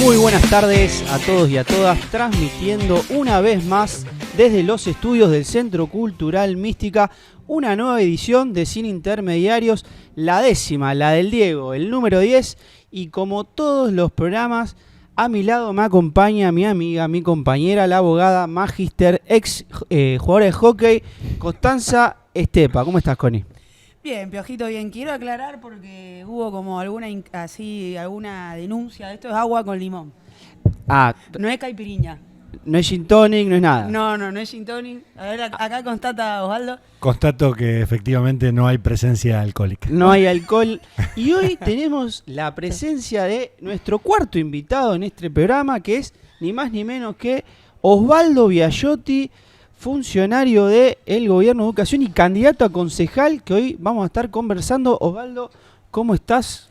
Muy buenas tardes a todos y a todas, transmitiendo una vez más desde los estudios del Centro Cultural Mística, una nueva edición de Sin Intermediarios, la 10ª, la del Diego, el número 10, y como todos los programas, a mi lado me acompaña mi amiga, mi compañera, la abogada, magíster, ex jugadora de hockey, Constanza Estepa. ¿Cómo estás, Connie? Bien, Piojito, bien. Quiero aclarar porque hubo como alguna denuncia de esto. Es agua con limón. No es caipiriña. No es gin tonic, no es nada. No es gin tonic. A ver, acá constata Osvaldo. Constato que efectivamente no hay presencia alcohólica. No hay alcohol. Y hoy tenemos la presencia de nuestro cuarto invitado en este programa, que es ni más ni menos que Osvaldo Biagiotti, funcionario del Gobierno de Educación y candidato a concejal, que hoy vamos a estar conversando. Osvaldo, ¿cómo estás?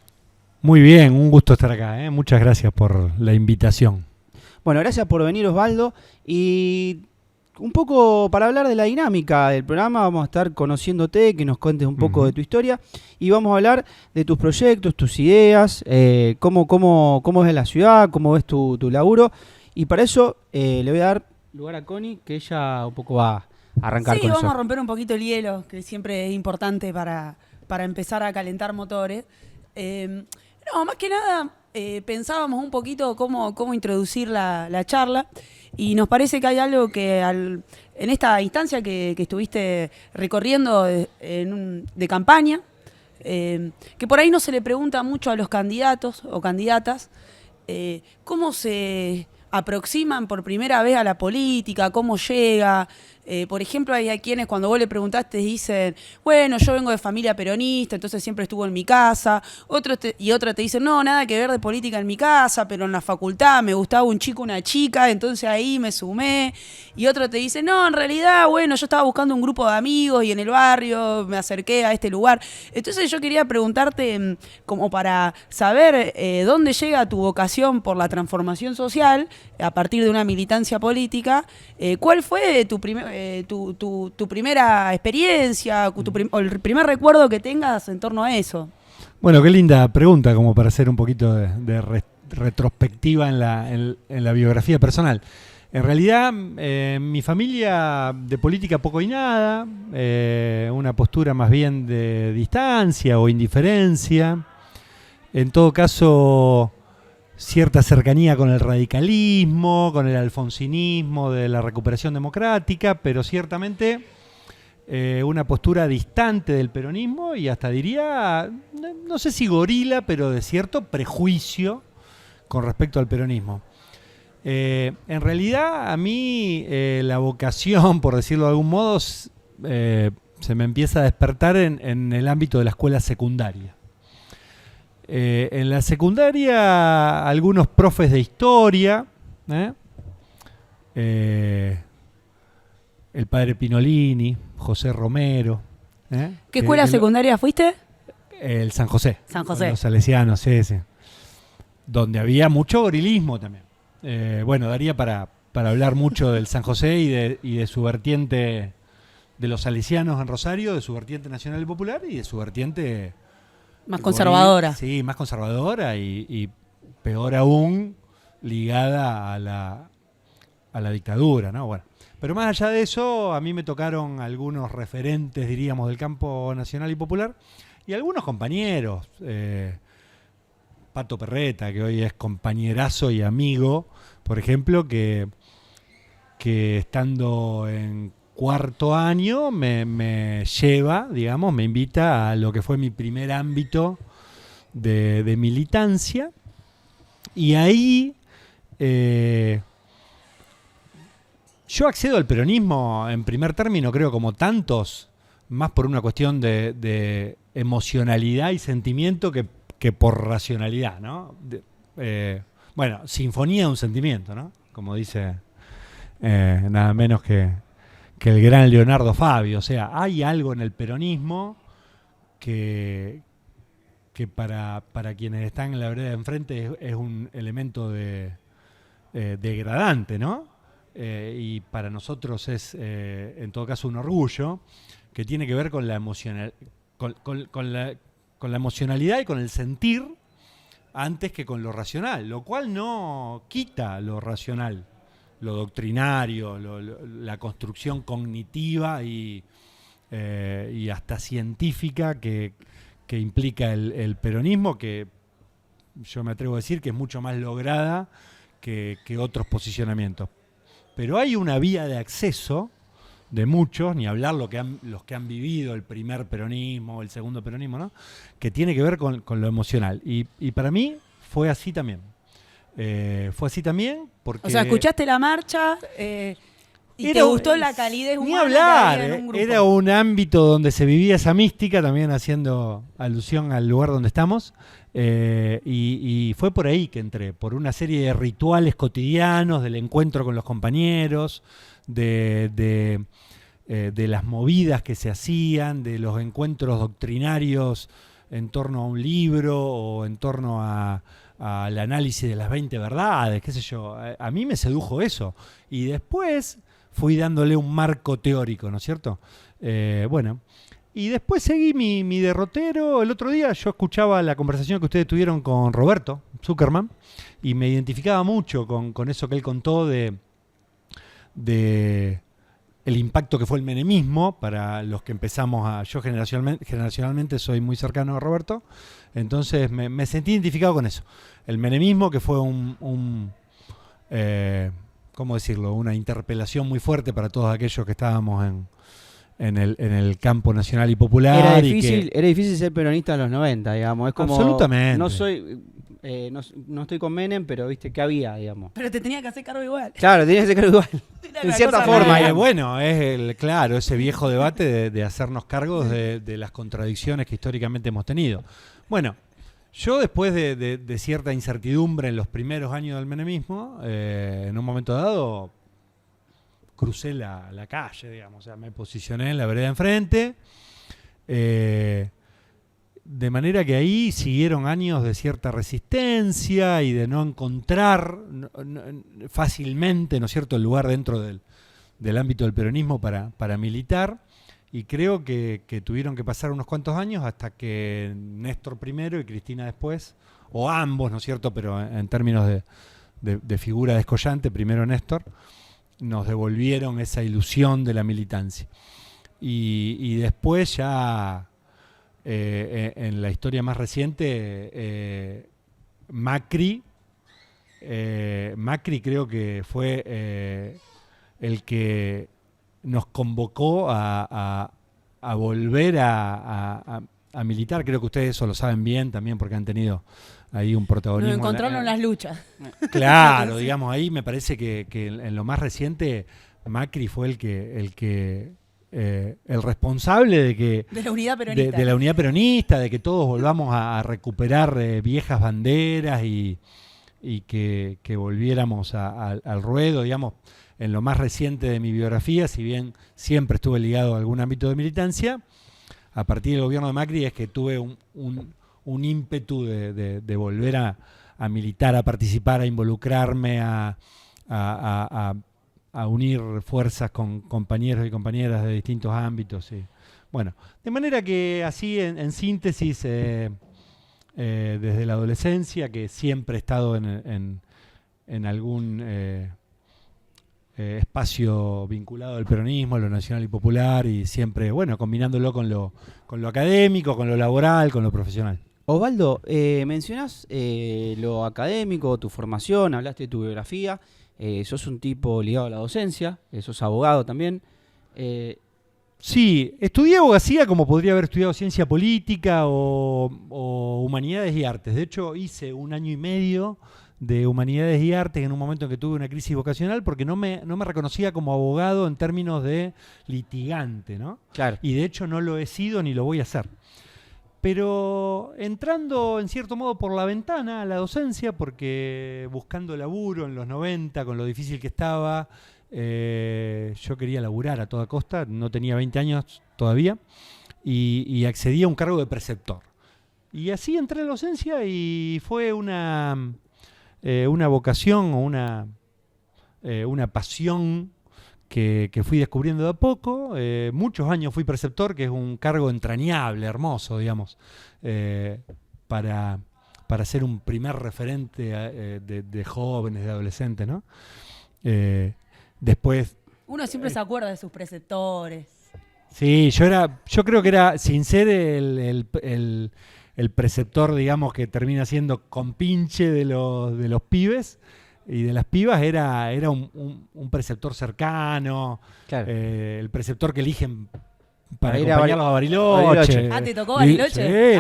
Muy bien, un gusto estar acá, ¿eh? Muchas gracias por la invitación. Bueno, gracias por venir, Osvaldo. Y un poco para hablar de la dinámica del programa, vamos a estar conociéndote, que nos cuentes un poco de tu historia, y vamos a hablar de tus proyectos, tus ideas, cómo ves la ciudad, cómo ves tu laburo. Y para eso le voy a dar lugar a Connie, que ella un poco va a arrancar con eso. Sí, vamos a romper un poquito el hielo, que siempre es importante para empezar a calentar motores. Más que nada pensábamos un poquito cómo introducir la charla, y nos parece que hay algo que en esta instancia que estuviste recorriendo de campaña, que por ahí no se le pregunta mucho a los candidatos o candidatas, cómo se aproximan por primera vez a la política, cómo llega. Por ejemplo, hay quienes cuando vos le preguntaste dicen, bueno, yo vengo de familia peronista, entonces siempre estuvo en mi casa. Otros te dicen, no, nada que ver de política en mi casa, pero en la facultad me gustaba un chico, una chica, entonces ahí me sumé. Y otros te dicen, no, en realidad, bueno, yo estaba buscando un grupo de amigos y en el barrio me acerqué a este lugar. Entonces yo quería preguntarte, como para saber dónde llega tu vocación por la transformación social a partir de una militancia política. ¿Cuál fue tu primera experiencia, o el primer recuerdo que tengas en torno a eso? Bueno, qué linda pregunta, como para hacer un poquito de retrospectiva en la biografía personal. En realidad, mi familia de política poco y nada, una postura más bien de distancia o indiferencia. En todo caso, cierta cercanía con el radicalismo, con el alfonsinismo de la recuperación democrática, pero ciertamente una postura distante del peronismo y hasta diría, no sé si gorila, pero de cierto prejuicio con respecto al peronismo. En realidad a mí la vocación, por decirlo de algún modo, se me empieza a despertar en el ámbito de la escuela secundaria. En la secundaria, algunos profes de historia, el padre Pinolini, José Romero. ¿Qué escuela secundaria fuiste? El San José. San José. Los salesianos, sí. Donde había mucho gorilismo también. Bueno, daría para hablar mucho del San José y de su vertiente de los salesianos en Rosario, de su vertiente nacional y popular y de su vertiente más conservadora. Sí, más conservadora y peor aún, ligada a la dictadura, ¿no? Bueno, pero más allá de eso, a mí me tocaron algunos referentes, diríamos, del campo nacional y popular, y algunos compañeros. Pato Perreta, que hoy es compañerazo y amigo, por ejemplo, que estando en cuarto año me lleva, digamos, me invita a lo que fue mi primer ámbito de militancia, y ahí yo accedo al peronismo en primer término, creo, como tantos, más por una cuestión de emocionalidad y sentimiento que por racionalidad, ¿no? Bueno, sinfonía de un sentimiento, ¿no? Como dice nada menos que el gran Leonardo Fabio. O sea, hay algo en el peronismo que para quienes están en la vereda de enfrente es un elemento degradante, ¿no? Y para nosotros es, en todo caso, un orgullo que tiene que ver con la emocionalidad y con el sentir antes que con lo racional, lo cual no quita lo racional, lo doctrinario, la construcción cognitiva y hasta científica que implica el peronismo, que yo me atrevo a decir que es mucho más lograda que otros posicionamientos. Pero hay una vía de acceso de muchos, ni hablar los que han vivido el primer peronismo, el segundo peronismo, ¿no? Que tiene que ver con lo emocional. Y para mí fue así también. Fue así también porque... O sea, escuchaste la marcha y te gustó la calidez humana. Ni hablar, que había en un grupo. era un ámbito donde se vivía esa mística, también haciendo alusión al lugar donde estamos. Y fue por ahí que entré, por una serie de rituales cotidianos, del encuentro con los compañeros, de las movidas que se hacían, de los encuentros doctrinarios en torno a un libro o en torno al análisis de las 20 verdades, qué sé yo. A mí me sedujo eso. Y después fui dándole un marco teórico, ¿no es cierto? Bueno, y después seguí mi derrotero. El otro día yo escuchaba la conversación que ustedes tuvieron con Roberto Zuckerman y me identificaba mucho con eso que él contó de el impacto que fue el menemismo para los que empezamos a... Yo generacionalmente soy muy cercano a Roberto, entonces me sentí identificado con eso. El menemismo, que fue ¿cómo decirlo? Una interpelación muy fuerte para todos aquellos que estábamos en el campo nacional y popular. Era difícil ser peronista en los 90, digamos. Es como, absolutamente. No estoy con Menem, pero viste que había, digamos. Pero te tenía que hacer cargo igual. Claro, tenía que ser cargo igual. En cierta forma. Bueno, es claro, ese viejo debate de hacernos cargos de las contradicciones que históricamente hemos tenido. Bueno, yo después de cierta incertidumbre en los primeros años del menemismo, en un momento dado crucé la calle, digamos, o sea, me posicioné en la vereda enfrente, de manera que ahí siguieron años de cierta resistencia y de no encontrar fácilmente, ¿no es cierto?, el lugar dentro del ámbito del peronismo para militar. Y creo que tuvieron que pasar unos cuantos años hasta que Néstor primero y Cristina después, o ambos, ¿no es cierto?, pero en términos de figura descollante, primero Néstor, nos devolvieron esa ilusión de la militancia. Y después ya, en la historia más reciente, Macri creo que fue el que nos convocó a volver a militar. Creo que ustedes eso lo saben bien también porque han tenido ahí un protagonismo. Nos encontraron en las luchas. Claro, digamos, ahí me parece que en lo más reciente Macri fue el responsable de la unidad peronista. De la unidad peronista, de que todos volvamos a recuperar viejas banderas y que volviéramos al ruedo, digamos. En lo más reciente de mi biografía, si bien siempre estuve ligado a algún ámbito de militancia, a partir del gobierno de Macri es que tuve un ímpetu de volver a militar, a participar, a involucrarme, a unir fuerzas con compañeros y compañeras de distintos ámbitos. Sí. Bueno, de manera que así en síntesis, desde la adolescencia, que siempre he estado en algún espacio vinculado al peronismo, a lo nacional y popular, y siempre, bueno, combinándolo con lo académico, con lo laboral, con lo profesional. Osvaldo, mencionás lo académico, tu formación, hablaste de tu biografía, sos un tipo ligado a la docencia, sos abogado también. Sí, estudié abogacía como podría haber estudiado ciencia política o humanidades y artes. De hecho, hice 1 año y medio de humanidades y artes en un momento en que tuve una crisis vocacional porque no me reconocía como abogado en términos de litigante, ¿no? Claro. Y de hecho no lo he sido ni lo voy a hacer. Pero entrando en cierto modo por la ventana a la docencia, porque buscando laburo en los 90, con lo difícil que estaba, yo quería laburar a toda costa, no tenía 20 años todavía, y accedí a un cargo de preceptor. Y así entré a la docencia y fue una vocación o una pasión que fui descubriendo de a poco. Muchos años fui preceptor, que es un cargo entrañable, hermoso, digamos, para para ser un primer referente de jóvenes, de adolescentes, ¿no? Después... Uno siempre se acuerda de sus preceptores. Sí, yo creo que era, sin ser el preceptor, digamos, que termina siendo compinche de los pibes y de las pibas, era un preceptor cercano, Claro. el preceptor que eligen para ir a acompañarlos a Bariloche. Ah, ¿te tocó Bariloche?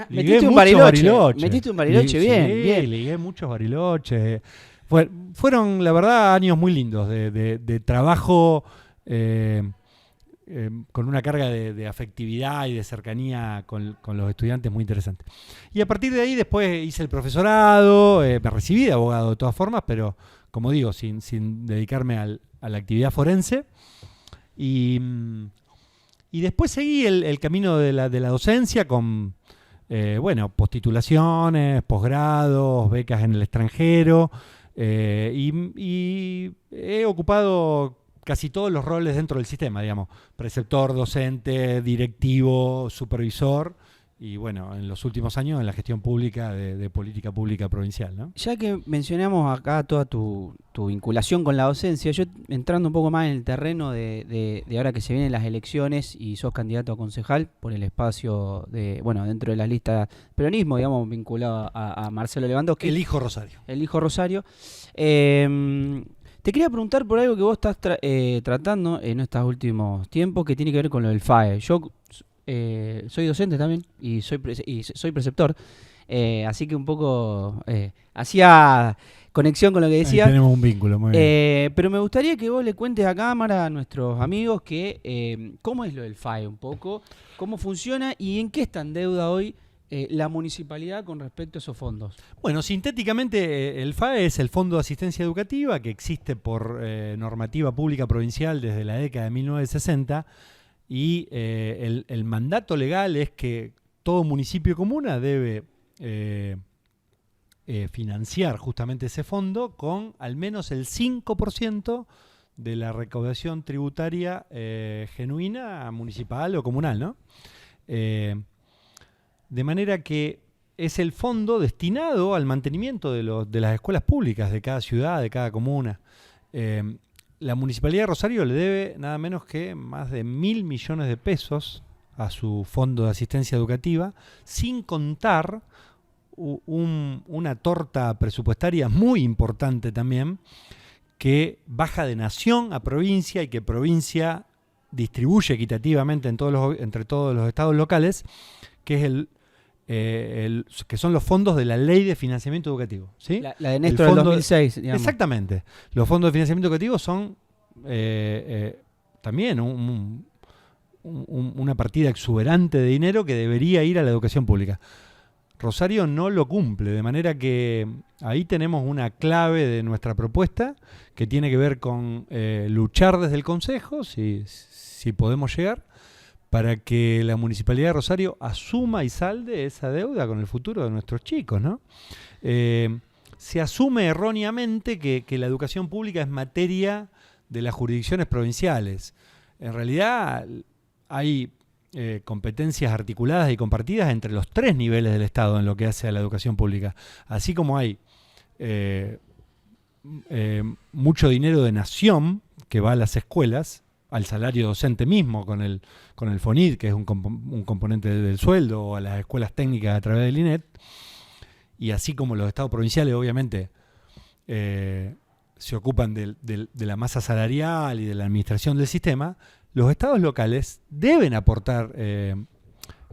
Metiste un Bariloche. Metiste un Bariloche, bien. Ligué muchos Bariloches. Fueron, la verdad, años muy lindos de trabajo con una carga de afectividad y de cercanía con los estudiantes muy interesante. Y a partir de ahí después hice el profesorado, me recibí de abogado de todas formas, pero como digo, sin dedicarme a la actividad forense. Y después seguí el camino de la docencia con postitulaciones, posgrados, becas en el extranjero, y he ocupado casi todos los roles dentro del sistema, digamos, preceptor, docente, directivo, supervisor, y bueno, en los últimos años en la gestión pública de política pública provincial, ¿no? Ya que mencionamos acá toda tu vinculación con la docencia, yo entrando un poco más en el terreno de ahora que se vienen las elecciones y sos candidato a concejal por el espacio dentro de las listas peronismo, digamos, vinculado a Marcelo Lewandowski. El hijo Rosario. El hijo Rosario. Te quería preguntar por algo que vos estás tratando en estos últimos tiempos que tiene que ver con lo del FAE. Yo soy docente también y soy preceptor, así que un poco hacía conexión con lo que decía. Ahí tenemos un vínculo, muy bien. Pero me gustaría que vos le cuentes a cámara a nuestros amigos que cómo es lo del FAE un poco, cómo funciona y en qué está en deuda hoy la municipalidad con respecto a esos fondos. Bueno, sintéticamente el FAE es el Fondo de Asistencia Educativa que existe por normativa pública provincial desde la década de 1960 y el mandato legal es que todo municipio y comuna debe financiar justamente ese fondo con al menos el 5% de la recaudación tributaria genuina municipal o comunal, ¿no? De manera que es el fondo destinado al mantenimiento de las escuelas públicas de cada ciudad, de cada comuna. La Municipalidad de Rosario le debe nada menos que más de 1.000 millones de pesos a su fondo de asistencia educativa, sin contar una torta presupuestaria muy importante también, que baja de nación a provincia y que provincia distribuye equitativamente entre todos los estados locales, que es que son los fondos de la Ley de Financiamiento Educativo, ¿sí? La de Néstor del 2006, digamos. Exactamente. Los fondos de financiamiento educativo son también una partida exuberante de dinero que debería ir a la educación pública. Rosario no lo cumple, de manera que ahí tenemos una clave de nuestra propuesta que tiene que ver con luchar desde el Consejo, si podemos llegar, para que la Municipalidad de Rosario asuma y salde esa deuda con el futuro de nuestros chicos, ¿no? Se asume erróneamente que la educación pública es materia de las jurisdicciones provinciales. En realidad hay competencias articuladas y compartidas entre los 3 niveles del Estado en lo que hace a la educación pública. Así como hay mucho dinero de nación que va a las escuelas, al salario docente mismo con el FONID, que es un componente del sueldo, o a las escuelas técnicas a través del INET, y así como los estados provinciales obviamente se ocupan de la masa salarial y de la administración del sistema, los estados locales deben aportar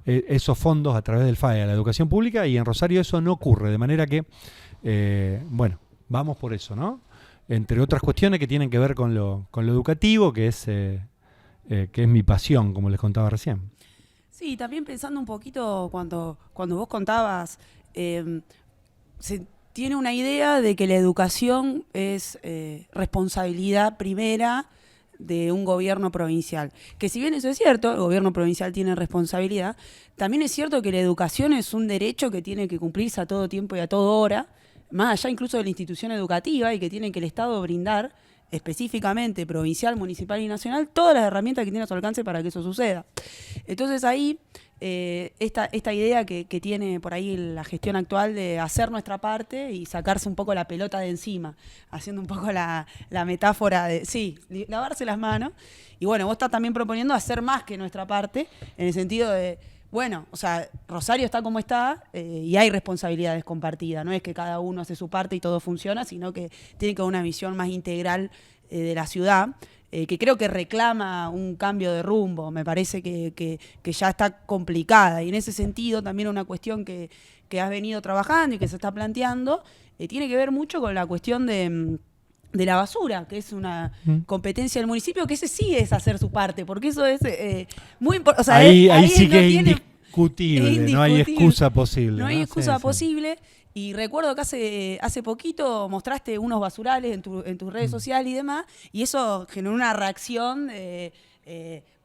esos fondos a través del FAE a la educación pública, y en Rosario eso no ocurre, de manera que vamos por eso, ¿no? Entre otras cuestiones que tienen que ver con lo educativo, que es mi pasión, como les contaba recién. Sí, también pensando un poquito cuando vos contabas, se tiene una idea de que la educación es responsabilidad primera de un gobierno provincial. Que si bien eso es cierto, el gobierno provincial tiene responsabilidad, también es cierto que la educación es un derecho que tiene que cumplirse a todo tiempo y a toda hora, más allá incluso de la institución educativa, y que tiene que el Estado brindar específicamente provincial, municipal y nacional, todas las herramientas que tiene a su alcance para que eso suceda. Entonces ahí, esta idea que tiene por ahí la gestión actual de hacer nuestra parte y sacarse un poco la pelota de encima, haciendo un poco la metáfora de, sí, lavarse las manos. Y bueno, vos estás también proponiendo hacer más que nuestra parte, en el sentido de, bueno, o sea, Rosario está como está y hay responsabilidades compartidas. No es que cada uno hace su parte y todo funciona, sino que tiene que haber una visión más integral de la ciudad, que creo que reclama un cambio de rumbo. Me parece que ya está complicada. Y en ese sentido, también una cuestión que has venido trabajando y que se está planteando, tiene que ver mucho con la cuestión de la basura, que es una competencia del municipio, que ese sí es hacer su parte, porque eso es muy importante. O sea, ahí sí no que es tiene, indiscutible, no hay excusa posible. No hay excusa Sí. posible. Y recuerdo que hace poquito mostraste unos basurales en tus redes sociales y demás, y eso generó una reacción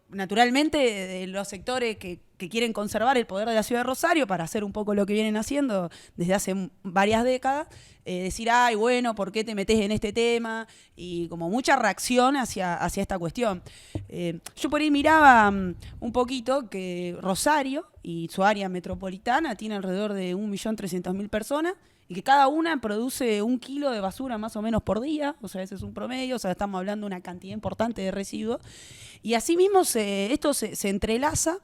naturalmente de los sectores que quieren conservar el poder de la ciudad de Rosario para hacer un poco lo que vienen haciendo desde hace varias décadas, decir, ay, bueno, ¿por qué te metés en este tema? Y como mucha reacción hacia esta cuestión. Yo por ahí miraba un poquito que Rosario y su área metropolitana tiene alrededor de 1.300.000 personas, y que cada una produce 1 kilo de basura más o menos por día, o sea, ese es un promedio, o sea, estamos hablando de una cantidad importante de residuos. Y asimismo esto se entrelaza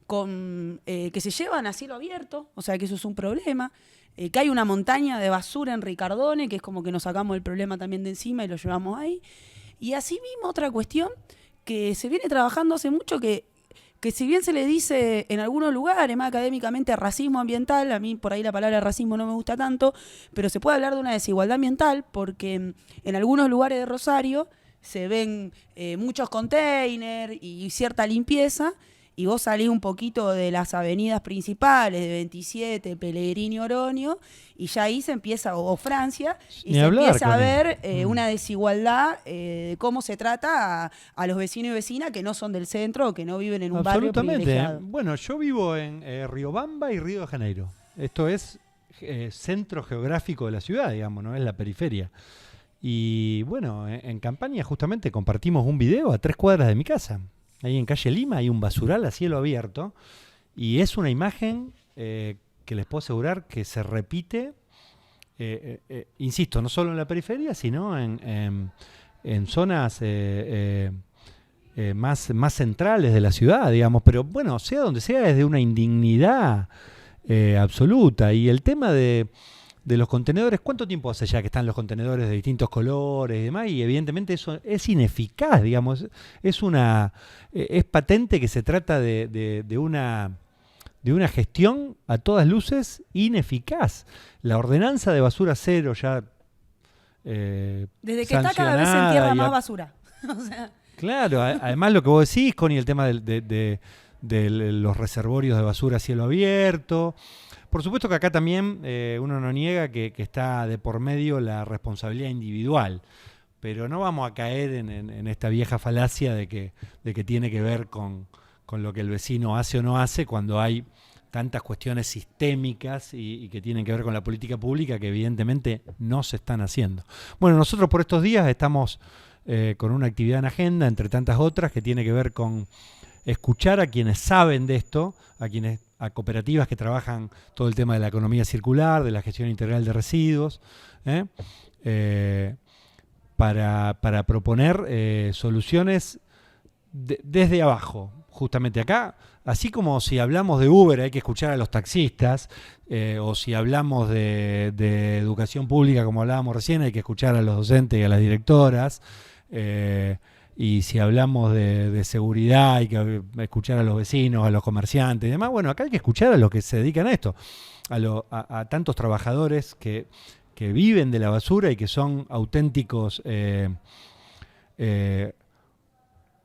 con que se llevan a cielo abierto, o sea, que eso es un problema, que hay una montaña de basura en Ricardone, que es como que nos sacamos el problema también de encima y lo llevamos ahí. Y asimismo otra cuestión que se viene trabajando hace mucho, que si bien se le dice en algunos lugares más académicamente racismo ambiental, a mí por ahí la palabra racismo no me gusta tanto, pero se puede hablar de una desigualdad ambiental, porque en algunos lugares de Rosario se ven muchos containers y cierta limpieza, y vos salís un poquito de las avenidas principales, de 27, Pellegrini, Oroño, y ya ahí se empieza, o Francia, y se empieza a ver una desigualdad de cómo se trata a los vecinos y vecinas que no son del centro o que no viven en un barrio privilegiado. Bueno, yo vivo en Riobamba y Río de Janeiro. Esto es centro geográfico de la ciudad, digamos, no es la periferia. Y bueno, en campaña justamente compartimos un video a 3 cuadras de mi casa. Ahí en calle Lima hay un basural a cielo abierto, y es una imagen que les puedo asegurar que se repite, insisto, no solo en la periferia, sino en zonas más centrales de la ciudad, digamos. Pero bueno, sea donde sea, es de una indignidad absoluta. Y el tema de los contenedores, ¿cuánto tiempo hace ya que están los contenedores de distintos colores y demás? Y evidentemente eso es ineficaz, digamos. Es patente que se trata de una gestión a todas luces ineficaz. La ordenanza de basura cero ya desde que está cada vez se entierra más basura. O sea. Claro, además lo que vos decís, Connie, el tema de los reservorios de basura a cielo abierto. Por supuesto que acá también uno no niega que está de por medio la responsabilidad individual, pero no vamos a caer en esta vieja falacia de que tiene que ver con lo que el vecino hace o no hace, cuando hay tantas cuestiones sistémicas y que tienen que ver con la política pública que evidentemente no se están haciendo. Bueno, nosotros por estos días estamos con una actividad en agenda, entre tantas otras, que tiene que ver con escuchar a quienes saben de esto, a cooperativas que trabajan todo el tema de la economía circular, de la gestión integral de residuos, para proponer soluciones desde abajo. Justamente acá, así como si hablamos de Uber hay que escuchar a los taxistas, o si hablamos de educación pública, como hablábamos recién, hay que escuchar a los docentes y a las directoras, y si hablamos de seguridad hay que escuchar a los vecinos, a los comerciantes y demás. Bueno, acá hay que escuchar a los que se dedican a esto, a tantos trabajadores que viven de la basura y que son auténticos,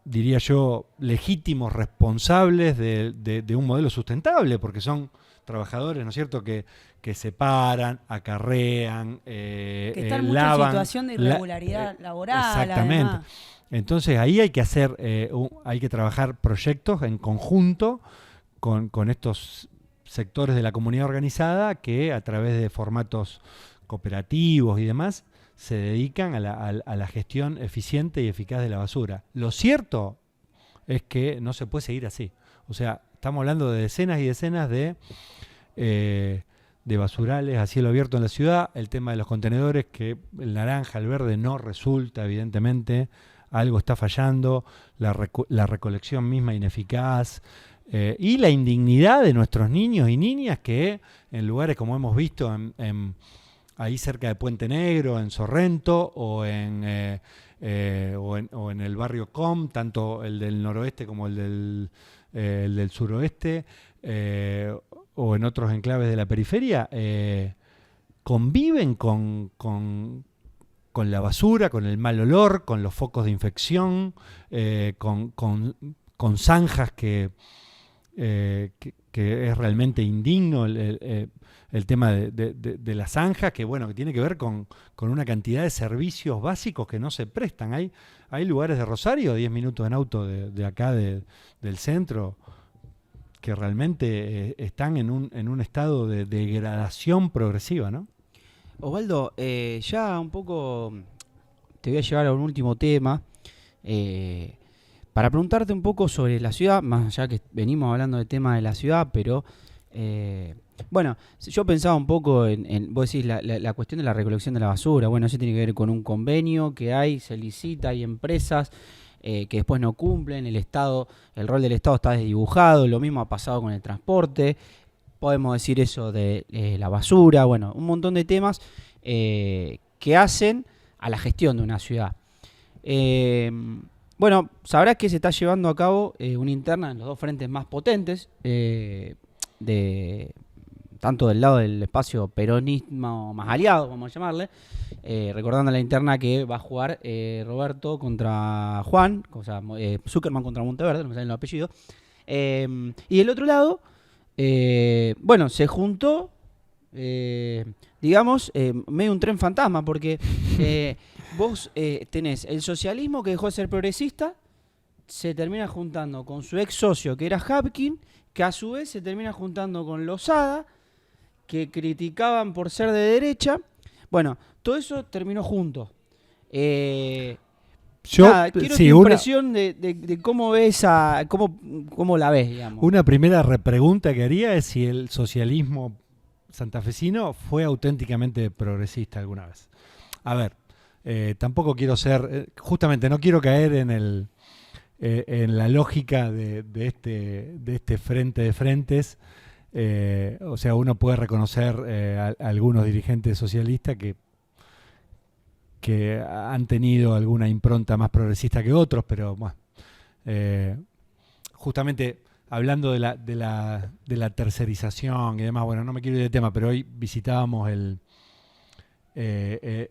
diría yo, legítimos responsables de un modelo sustentable, porque son trabajadores, ¿no es cierto?, que separan, acarrean, que están mucho lavan, en situación de irregularidad laboral. Exactamente. Además. Entonces ahí hay que hacer, hay que trabajar proyectos en conjunto con estos sectores de la comunidad organizada que a través de formatos cooperativos y demás se dedican a la gestión eficiente y eficaz de la basura. Lo cierto es que no se puede seguir así. O sea, estamos hablando de decenas y decenas de basurales a cielo abierto en la ciudad. El tema de los contenedores, que el naranja, el verde no resulta, evidentemente. Algo está fallando, la recolección misma ineficaz, y la indignidad de nuestros niños y niñas que en lugares como hemos visto ahí cerca de Puente Negro, en Sorrento o en el barrio Com, tanto el del noroeste como el del suroeste, o en otros enclaves de la periferia, conviven con la basura, con el mal olor, con los focos de infección, con zanjas que es realmente indigno el tema de las zanjas, que bueno, que tiene que ver con una cantidad de servicios básicos que no se prestan. Hay lugares de Rosario, 10 minutos en auto de acá del centro, que realmente están en un estado de degradación progresiva, ¿no? Osvaldo, ya un poco te voy a llevar a un último tema, para preguntarte un poco sobre la ciudad, más allá que venimos hablando del tema de la ciudad, pero bueno, yo pensaba un poco vos decís, la cuestión de la recolección de la basura. Bueno, eso tiene que ver con un convenio que hay, se licita, hay empresas que después no cumplen, el rol del Estado está desdibujado, lo mismo ha pasado con el transporte. Podemos decir eso de la basura, bueno, un montón de temas que hacen a la gestión de una ciudad. Bueno, sabrás que se está llevando a cabo una interna en los dos frentes más potentes, tanto del lado del espacio peronismo más aliado, vamos a llamarle, recordando la interna que va a jugar Roberto contra Juan, o sea, Zuckerman contra Monteverde, no me salen los apellidos, y del otro lado, bueno, se juntó, digamos, medio un tren fantasma, porque vos tenés el socialismo que dejó de ser progresista, se termina juntando con su ex socio que era Hapkin, que a su vez se termina juntando con Lozada, que criticaban por ser de derecha. Bueno, todo eso terminó junto. Quiero tu impresión de cómo ves cómo la ves, digamos. Una primera pregunta que haría es si el socialismo santafesino fue auténticamente progresista alguna vez. A ver, tampoco quiero ser, justamente no quiero caer en la lógica de este frente de frentes. O sea, uno puede reconocer a algunos dirigentes socialistas que han tenido alguna impronta más progresista que otros, pero bueno, justamente hablando de la tercerización y demás, bueno, no me quiero ir de tema, pero hoy visitábamos lo que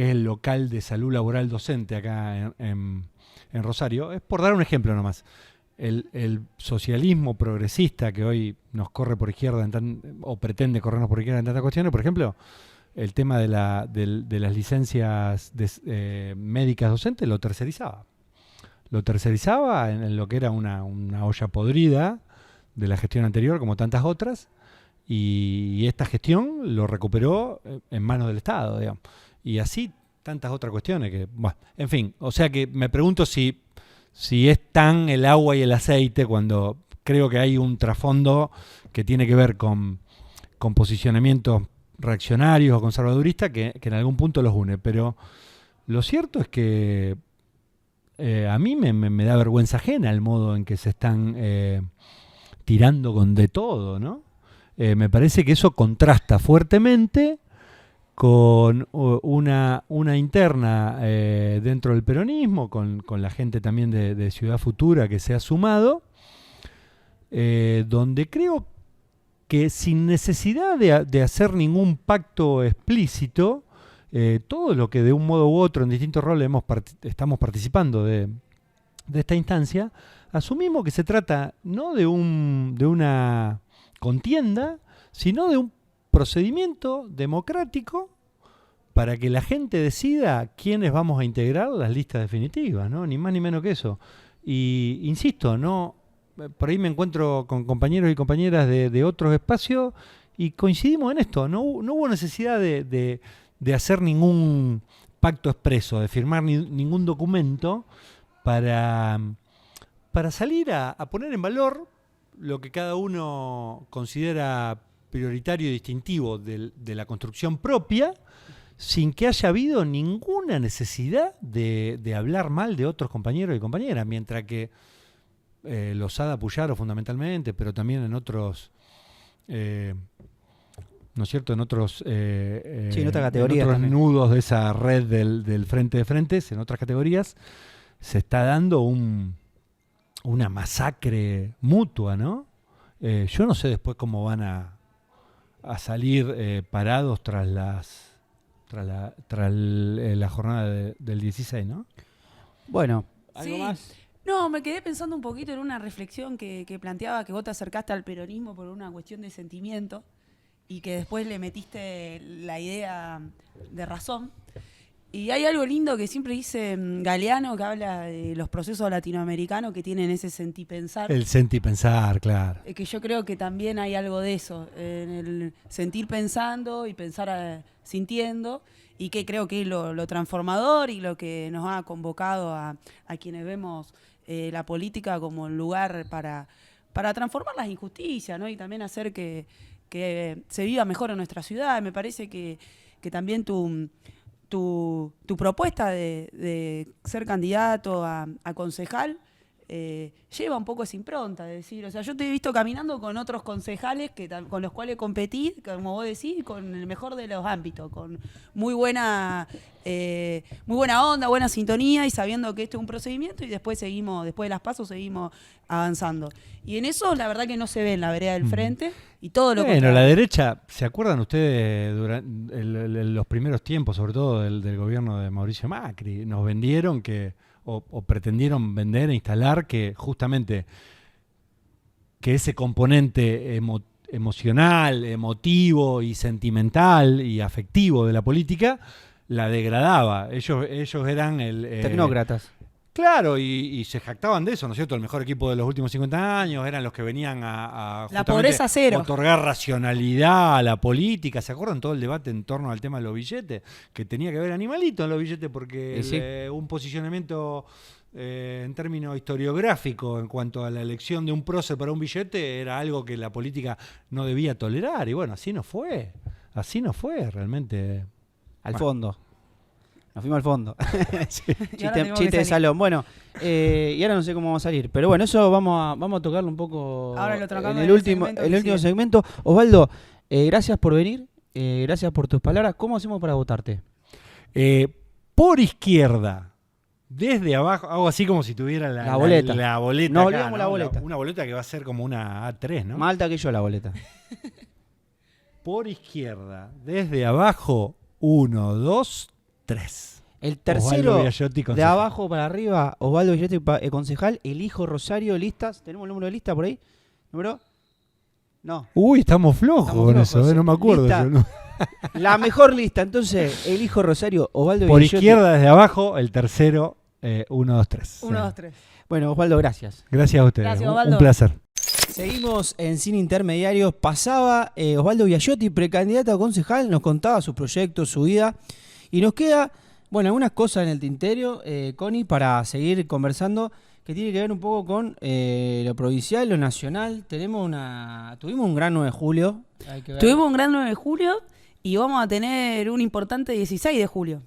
es el local de salud laboral docente acá en Rosario. Es por dar un ejemplo nomás. El socialismo progresista que hoy nos corre por izquierda o pretende corrernos por izquierda en tantas cuestiones, por ejemplo, el tema de las licencias médicas docentes lo tercerizaba. Lo tercerizaba en lo que era una olla podrida de la gestión anterior, como tantas otras, y esta gestión lo recuperó en manos del Estado, digamos. Y así tantas otras cuestiones que, bueno, en fin, o sea que me pregunto si es tan el agua y el aceite, cuando creo que hay un trasfondo que tiene que ver con posicionamientos reaccionarios o conservaduristas que en algún punto los une. Pero lo cierto es que a mí me da vergüenza ajena el modo en que se están tirando con de todo, ¿no? Me parece que eso contrasta fuertemente con una interna dentro del peronismo, con la gente también de Ciudad Futura que se ha sumado, donde creo que sin necesidad de hacer ningún pacto explícito, todo lo que de un modo u otro en distintos roles estamos participando de esta instancia, asumimos que se trata no de una contienda, sino de un procedimiento democrático para que la gente decida quiénes vamos a integrar las listas definitivas, ¿no? Ni más ni menos que eso. Y insisto, no, por ahí me encuentro con compañeros y compañeras de otros espacios y coincidimos en esto. No hubo necesidad de de hacer ningún pacto expreso, de firmar ningún documento para salir a poner en valor lo que cada uno considera prioritario y distintivo de la construcción propia, sin que haya habido ninguna necesidad de hablar mal de otros compañeros y compañeras, mientras que Losada Puyaro fundamentalmente, pero también en otros, ¿no es cierto? En otros, en otra categoría en otros también. nudos de esa red del Frente de Frentes, en otras categorías, se está dando una masacre mutua, ¿no? Yo no sé después cómo van a salir parados tras la jornada del 16, ¿no? Bueno, ¿algo Sí. más? No, me quedé pensando un poquito en una reflexión que planteaba que vos te acercaste al peronismo por una cuestión de sentimiento y que después le metiste la idea de razón. Y hay algo lindo que siempre dice Galeano, que habla de los procesos latinoamericanos que tienen ese sentipensar. El sentipensar, claro. Que yo creo que también hay algo de eso, en el sentir pensando y pensar sintiendo, y que creo que es lo transformador y lo que nos ha convocado a quienes vemos la política como un lugar para transformar las injusticias, ¿no? Y también hacer que se viva mejor en nuestra ciudad. Me parece que también tu propuesta de ser candidato a concejal lleva un poco esa impronta, de decir, o sea, yo te he visto caminando con otros concejales con los cuales competí, como vos decís, con el mejor de los ámbitos, con muy buena onda, buena sintonía, y sabiendo que esto es un procedimiento, y después de las PASO seguimos avanzando. Y en eso la verdad que no se ve en la vereda del frente, y todo lo Bueno, contrario. la derecha, ¿se acuerdan ustedes durante los primeros tiempos, sobre todo del gobierno de Mauricio Macri? Nos vendieron o pretendieron vender e instalar que justamente que ese componente emocional, emotivo y sentimental y afectivo de la política la degradaba. Ellos eran Tecnócratas. Claro, y se jactaban de eso, ¿no es cierto? El mejor equipo de los últimos 50 años, eran los que venían a La justamente pobreza cero. otorgar racionalidad a la política. ¿Se acuerdan todo el debate en torno al tema de los billetes? Que tenía que haber animalitos en los billetes porque Sí. un posicionamiento en términos historiográficos en cuanto a la elección de un prócer para un billete era algo que la política no debía tolerar. Y bueno, así no fue realmente. Al fondo. Nos fuimos al fondo. Y ahora tenemos que Chiste de salir. salón. Bueno, y ahora no sé cómo vamos a salir. Pero bueno, eso vamos a tocarlo un poco Ahora lo tocamos en en el el último, segmento el que último sigue. segmento. Osvaldo, gracias por venir. Gracias por tus palabras. ¿Cómo hacemos para votarte? Por izquierda, desde abajo, hago así como si tuviera La boleta. La boleta. No acá, olvidemos la boleta. Una boleta que va a ser como una A3, ¿no? Más alta que yo la boleta. Por izquierda, desde abajo, 1, 2, 3. El Osvaldo tercero, Biagiotti, de concejal. abajo para arriba, Osvaldo Biagiotti, concejal. Elijo Rosario, listas. ¿Tenemos el número de lista por ahí? ¿Número? No. Uy, estamos flojos Estamos con flojos, eso, no me acuerdo. lista. Yo, ¿no? La mejor lista, entonces, Elijo Rosario, Osvaldo Por Biagiotti. izquierda, desde abajo, el tercero, 1, 2, 3. 1, 2, 3. Bueno, Osvaldo, gracias. Gracias a ustedes. Gracias, Un Osvaldo. placer. Seguimos en Sin Intermediarios. Pasaba Osvaldo Biagiotti, precandidato a concejal, nos contaba sus proyectos, su vida. Y nos queda, bueno, algunas cosas en el tintero, Connie, para seguir conversando, que tiene que ver un poco con lo provincial, lo nacional. Tuvimos un gran 9 de julio. Hay que ver. Tuvimos un gran 9 de julio y vamos a tener un importante 16 de julio.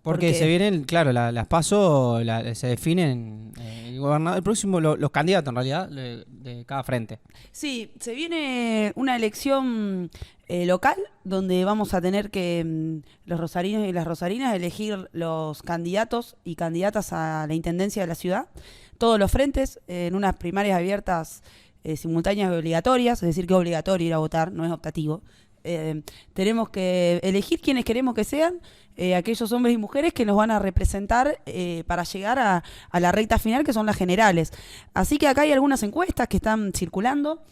Porque se vienen, claro, las PASO se definen el gobernador, el próximo, los candidatos en realidad, de cada frente. Sí, se viene una elección local donde vamos a tener que los rosarinos y las rosarinas elegir los candidatos y candidatas a la intendencia de la ciudad. Todos los frentes en unas primarias abiertas simultáneas y obligatorias, es decir, que es obligatorio ir a votar, no es optativo. Tenemos que elegir quienes queremos que sean aquellos hombres y mujeres que nos van a representar para llegar a la recta final, que son las generales. Así que acá hay algunas encuestas que están circulando,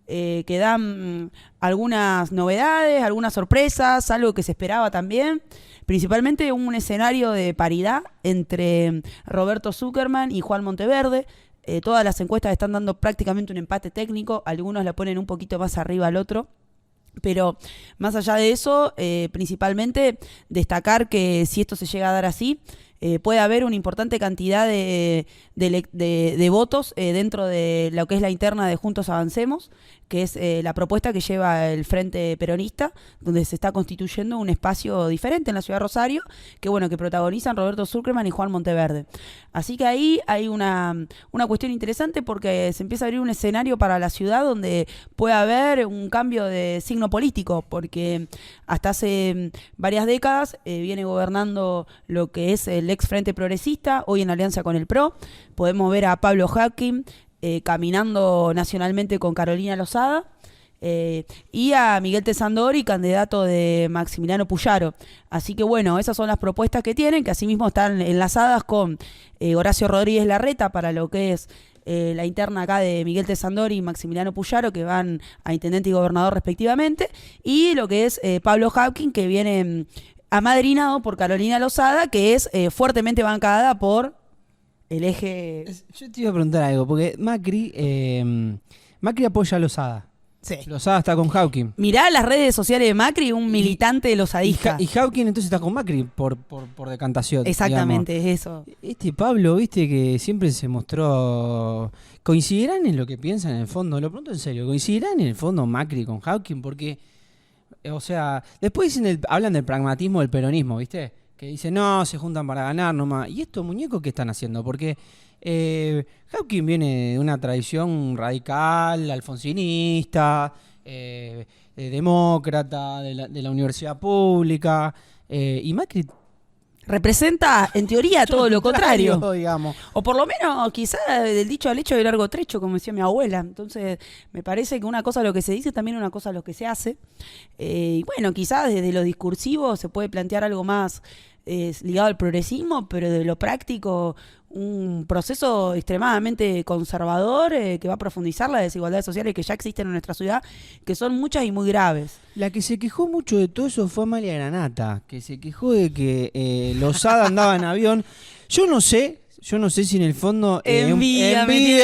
que dan algunas novedades, algunas sorpresas, algo que se esperaba también, principalmente un escenario de paridad entre Roberto Zuckerman y Juan Monteverde. Todas las encuestas están dando prácticamente un empate técnico, algunos la ponen un poquito más arriba al otro. Pero más allá de eso, principalmente destacar que si esto se llega a dar así, puede haber una importante cantidad de votos dentro de lo que es la interna de Juntos Avancemos, que es la propuesta que lleva el Frente Peronista, donde se está constituyendo un espacio diferente en la ciudad de Rosario, que bueno, que protagonizan Roberto Zuckerman y Juan Monteverde. Así que ahí hay una cuestión interesante porque se empieza a abrir un escenario para la ciudad donde puede haber un cambio de signo político, porque hasta hace varias décadas viene gobernando lo que es el ex Frente Progresista, hoy en alianza con el PRO. Podemos ver a Pablo Hawking caminando nacionalmente con Carolina Lozada, y a Miguel Tesandori, candidato de Maximiliano Puyaro. Así que bueno, esas son las propuestas que tienen, que asimismo están enlazadas con Horacio Rodríguez Larreta para lo que es la interna acá de Miguel Tesandori y Maximiliano Puyaro, que van a intendente y gobernador respectivamente, y lo que es Pablo Hawking, que viene amadrinado por Carolina Lozada, que es fuertemente bancada por el eje... Yo te iba a preguntar algo, porque Macri apoya a Lozada. Sí. Lozada está con Hawking. Mirá las redes sociales de Macri, un militante de losadista. Y Hawking entonces está con Macri por decantación. Exactamente, digamos. es eso. Pablo, viste que siempre se mostró... ¿Coincidirán en lo que piensan en el fondo? Lo pregunto en serio. ¿Coincidirán en el fondo Macri con Hawking? Porque, o sea, después hablan del pragmatismo del peronismo, ¿viste? Que dicen, no, se juntan para ganar nomás. ¿Y estos muñecos qué están haciendo? Porque Hawking viene de una tradición radical, alfonsinista, demócrata, de la universidad pública, y Macri representa, en teoría, todo lo contrario. Digamos. O por lo menos, quizás del dicho al hecho de largo trecho, como decía mi abuela. Entonces, me parece que una cosa es lo que se dice, también una cosa es lo que se hace. Y bueno, quizás desde lo discursivo se puede plantear algo más ligado al progresismo, pero de lo práctico, un proceso extremadamente conservador que va a profundizar las desigualdades sociales que ya existen en nuestra ciudad, que son muchas y muy graves. La que se quejó mucho de todo eso fue Amalia Granata, que se quejó de que Lozada andaba en avión. Yo no sé si en el fondo envidia de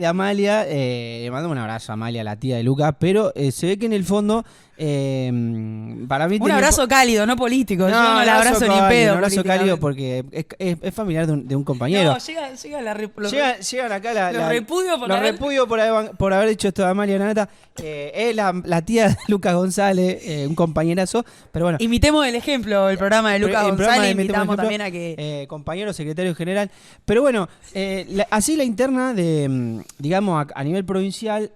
Amalia, le mando un abrazo a Amalia, la tía de Lucas, pero se ve que en el fondo para mí un abrazo cálido, no político. No, yo no le abrazo ni pedo. Un abrazo cálido porque es familiar de un compañero. No, llegan acá los repudio por haber dicho esto de Amalia Granata. Es la tía de Lucas González, un compañerazo, pero bueno. Imitemos el ejemplo, el programa de Lucas González, invitamos también a que... compañero, secretario general. Pero bueno, así la interna de, digamos, a nivel provincial,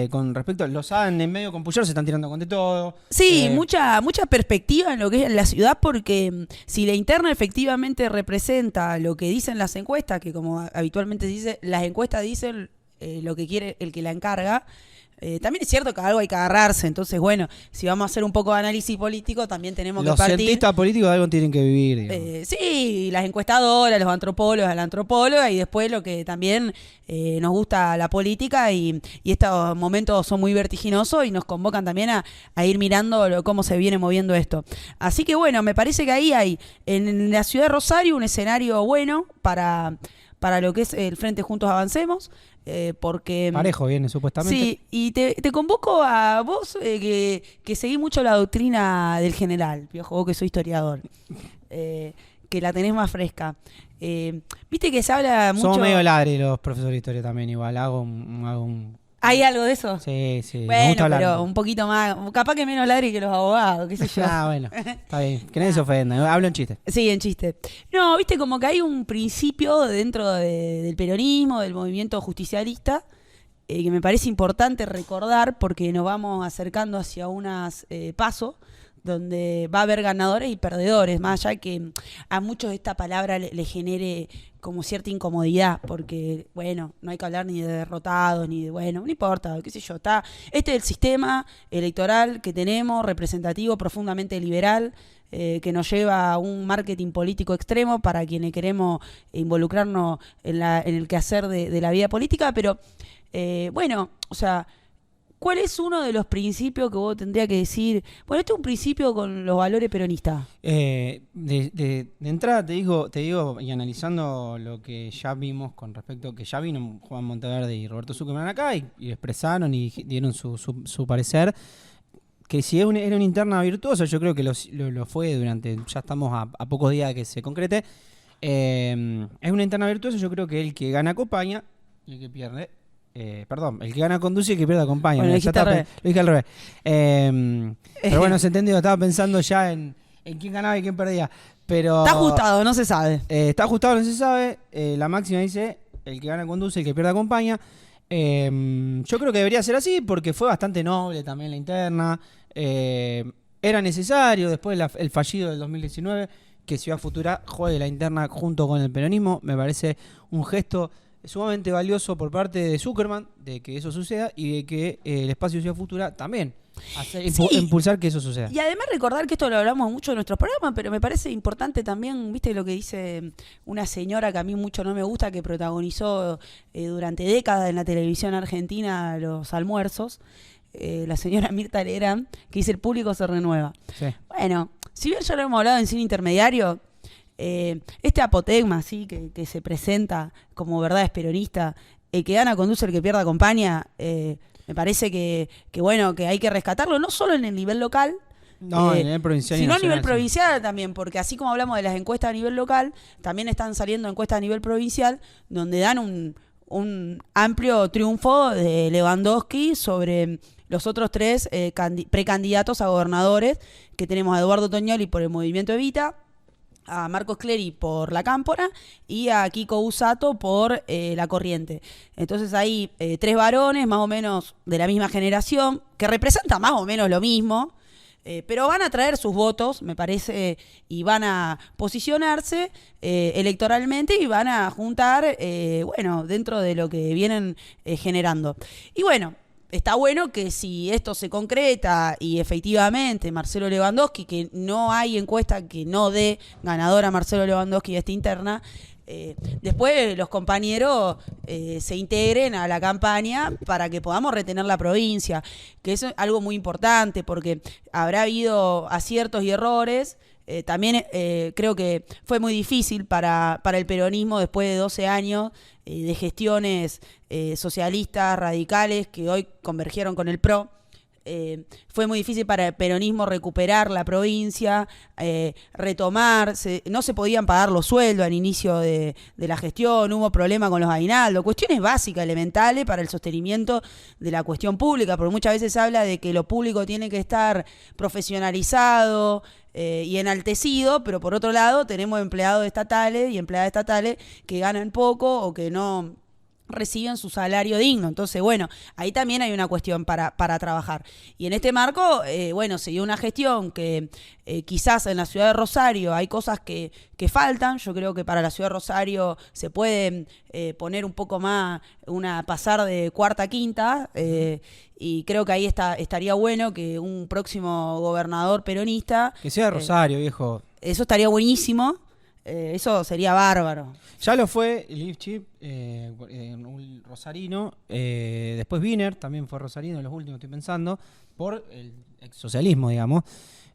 con respecto a Lozada en medio con Puyaro se están tirando con de todo. Sí, mucha perspectiva en lo que es la ciudad, porque si la interna efectivamente representa lo que dicen las encuestas, que como habitualmente se dice, las encuestas dicen lo que quiere el que la encarga. También es cierto que algo hay que agarrarse, entonces bueno, si vamos a hacer un poco de análisis político, también tenemos que partir... Los cientistas políticos de algo tienen que vivir. Sí, las encuestadoras, los antropólogos, la antropóloga, y después lo que también nos gusta la política, y estos momentos son muy vertiginosos y nos convocan también a ir mirando cómo se viene moviendo esto. Así que bueno, me parece que ahí hay en la ciudad de Rosario un escenario bueno para lo que es el Frente Juntos Avancemos, porque... Parejo viene, supuestamente. Sí, y te convoco a vos, que seguís mucho la doctrina del general, Piojo, vos que soy historiador, que la tenés más fresca. Viste que se habla mucho... Somos medio ladres los profesores de historia también, igual, hago un... ¿Hay algo de eso? Sí. Bueno, pero un poquito más, capaz que menos ladri que los abogados, qué sé yo. Bueno, está bien, que nadie se ofenda, hablo en chiste. Sí, en chiste. No, viste, como que hay un principio dentro del peronismo, del movimiento justicialista, que me parece importante recordar porque nos vamos acercando hacia unas pasos donde va a haber ganadores y perdedores, más allá que a muchos esta palabra le genere como cierta incomodidad, porque, bueno, no hay que hablar ni de derrotados, ni de, bueno, no importa, qué sé yo, este es el sistema electoral que tenemos, representativo, profundamente liberal, que nos lleva a un marketing político extremo para quienes queremos involucrarnos en el quehacer de la vida política, pero, bueno, o sea, ¿cuál es uno de los principios que vos tendrías que decir? Bueno, este es un principio con los valores peronistas. De entrada te digo, y analizando lo que ya vimos con respecto, que ya vino Juan Monteverde y Roberto Zuckerman acá y expresaron y dieron su parecer, que si era una interna virtuosa, yo creo que lo fue durante, ya estamos a pocos días de que se concrete, es una interna virtuosa, yo creo que el que gana acompaña y el que pierde... perdón, el que gana conduce y el que pierde acompaña. Bueno, lo dije al revés. Pero bueno, se entendió. Estaba pensando ya en quién ganaba y quién perdía. Pero está ajustado, no se sabe. Está ajustado, no se sabe. La máxima dice, el que gana conduce, el que pierde acompaña. Yo creo que debería ser así porque fue bastante noble también la interna. Era necesario después el fallido del 2019 que Ciudad Futura juegue la interna junto con el peronismo. Me parece un gesto sumamente valioso por parte de Zuckerman de que eso suceda y de que el espacio Ciudad Futura también impulsar que eso suceda. Y además recordar que esto lo hablamos mucho en nuestros programas, pero me parece importante también, viste lo que dice una señora que a mí mucho no me gusta, que protagonizó durante décadas en la televisión argentina los almuerzos, la señora Mirta Legrand, que dice: el público se renueva. Sí. Bueno, si bien ya lo hemos hablado en Cine Intermediario, este apotegma, ¿sí? que se presenta como verdad es peronista, el que gana conduce, el que pierde acompaña, me parece que bueno, que hay que rescatarlo, no solo en el nivel local, no, en el nivel provincial, sino a nacional, nivel provincial también, porque así como hablamos de las encuestas a nivel local, también están saliendo encuestas a nivel provincial, donde dan un amplio triunfo de Lewandowski sobre los otros tres precandidatos a gobernadores, que tenemos a Eduardo Toñoli por el Movimiento Evita, a Marcos Clery por La Cámpora y a Kiko Usato por La Corriente. Entonces hay tres varones más o menos de la misma generación que representan más o menos lo mismo, pero van a traer sus votos, me parece, y van a posicionarse electoralmente y van a juntar, bueno, dentro de lo que vienen generando. Y bueno, está bueno que si esto se concreta y efectivamente Marcelo Lewandowski, que no hay encuesta que no dé ganador a Marcelo Lewandowski de esta interna, después los compañeros se integren a la campaña para que podamos retener la provincia, que es algo muy importante porque habrá habido aciertos y errores. También creo que fue muy difícil para el peronismo después de 12 años de gestiones socialistas, radicales, que hoy convergieron con el PRO. Fue muy difícil para el peronismo recuperar la provincia, retomar, no se podían pagar los sueldos al inicio de la gestión, hubo problema con los aguinaldos, cuestiones básicas, elementales para el sostenimiento de la cuestión pública, porque muchas veces se habla de que lo público tiene que estar profesionalizado y enaltecido, pero por otro lado tenemos empleados estatales y empleadas estatales que ganan poco o que no reciben su salario digno. Entonces, bueno, ahí también hay una cuestión para trabajar. Y en este marco, bueno, se dio una gestión que quizás en la ciudad de Rosario hay cosas que faltan. Yo creo que para la ciudad de Rosario se puede poner un poco más, pasar de cuarta a quinta, y creo que ahí estaría bueno que un próximo gobernador peronista... Que sea de Rosario, viejo. Eso estaría buenísimo. Eso sería bárbaro. Ya lo fue Lifchip, un rosarino. Después Wiener también fue rosarino, los últimos estoy pensando, por el exsocialismo, digamos.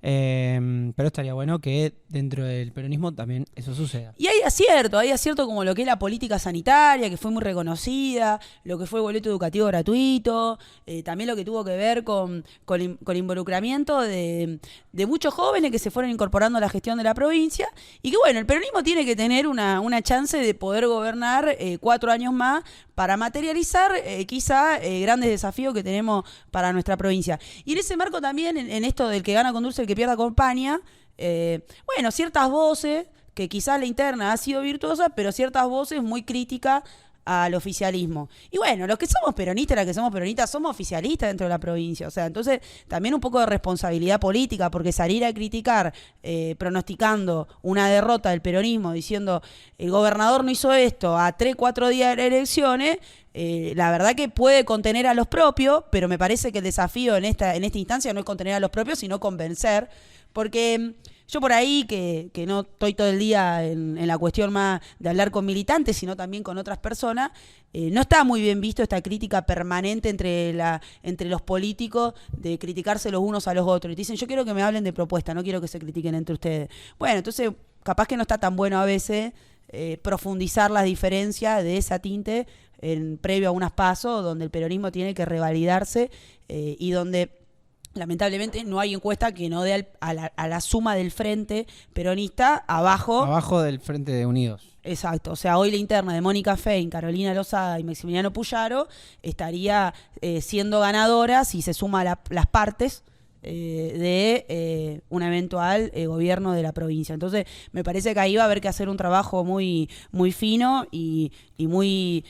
Pero estaría bueno que dentro del peronismo también eso suceda. Y hay acierto como lo que es la política sanitaria, que fue muy reconocida, lo que fue el boleto educativo gratuito, también lo que tuvo que ver con involucramiento de muchos jóvenes que se fueron incorporando a la gestión de la provincia, y que bueno, el peronismo tiene que tener una chance de poder gobernar 4 años más para materializar quizá grandes desafíos que tenemos para nuestra provincia. Y en ese marco también, en esto del que gana conduce, el que pierde acompaña, bueno, ciertas voces, que quizás la interna ha sido virtuosa, pero ciertas voces muy críticas al oficialismo. Y bueno, los que somos peronistas, las que somos peronistas, somos oficialistas dentro de la provincia. O sea, entonces también un poco de responsabilidad política, porque salir a criticar pronosticando una derrota del peronismo, diciendo el gobernador no hizo esto a 3-4 días de las elecciones, la verdad que puede contener a los propios, pero me parece que el desafío en esta instancia no es contener a los propios, sino convencer, porque Yo por ahí, que no estoy todo el día en la cuestión más de hablar con militantes, sino también con otras personas, no está muy bien visto esta crítica permanente entre los políticos, de criticarse los unos a los otros. Y te dicen, yo quiero que me hablen de propuesta, no quiero que se critiquen entre ustedes. Bueno, entonces capaz que no está tan bueno a veces profundizar las diferencias de esa tinte previo a unas pasos donde el peronismo tiene que revalidarse y donde lamentablemente no hay encuesta que no dé a la suma del frente peronista abajo del Frente de Unidos. Exacto, o sea, hoy la interna de Mónica Fein, Carolina Lozada y Maximiliano Puyaro estaría siendo ganadora si se suma las partes de un eventual gobierno de la provincia. Entonces me parece que ahí va a haber que hacer un trabajo muy, muy fino y muy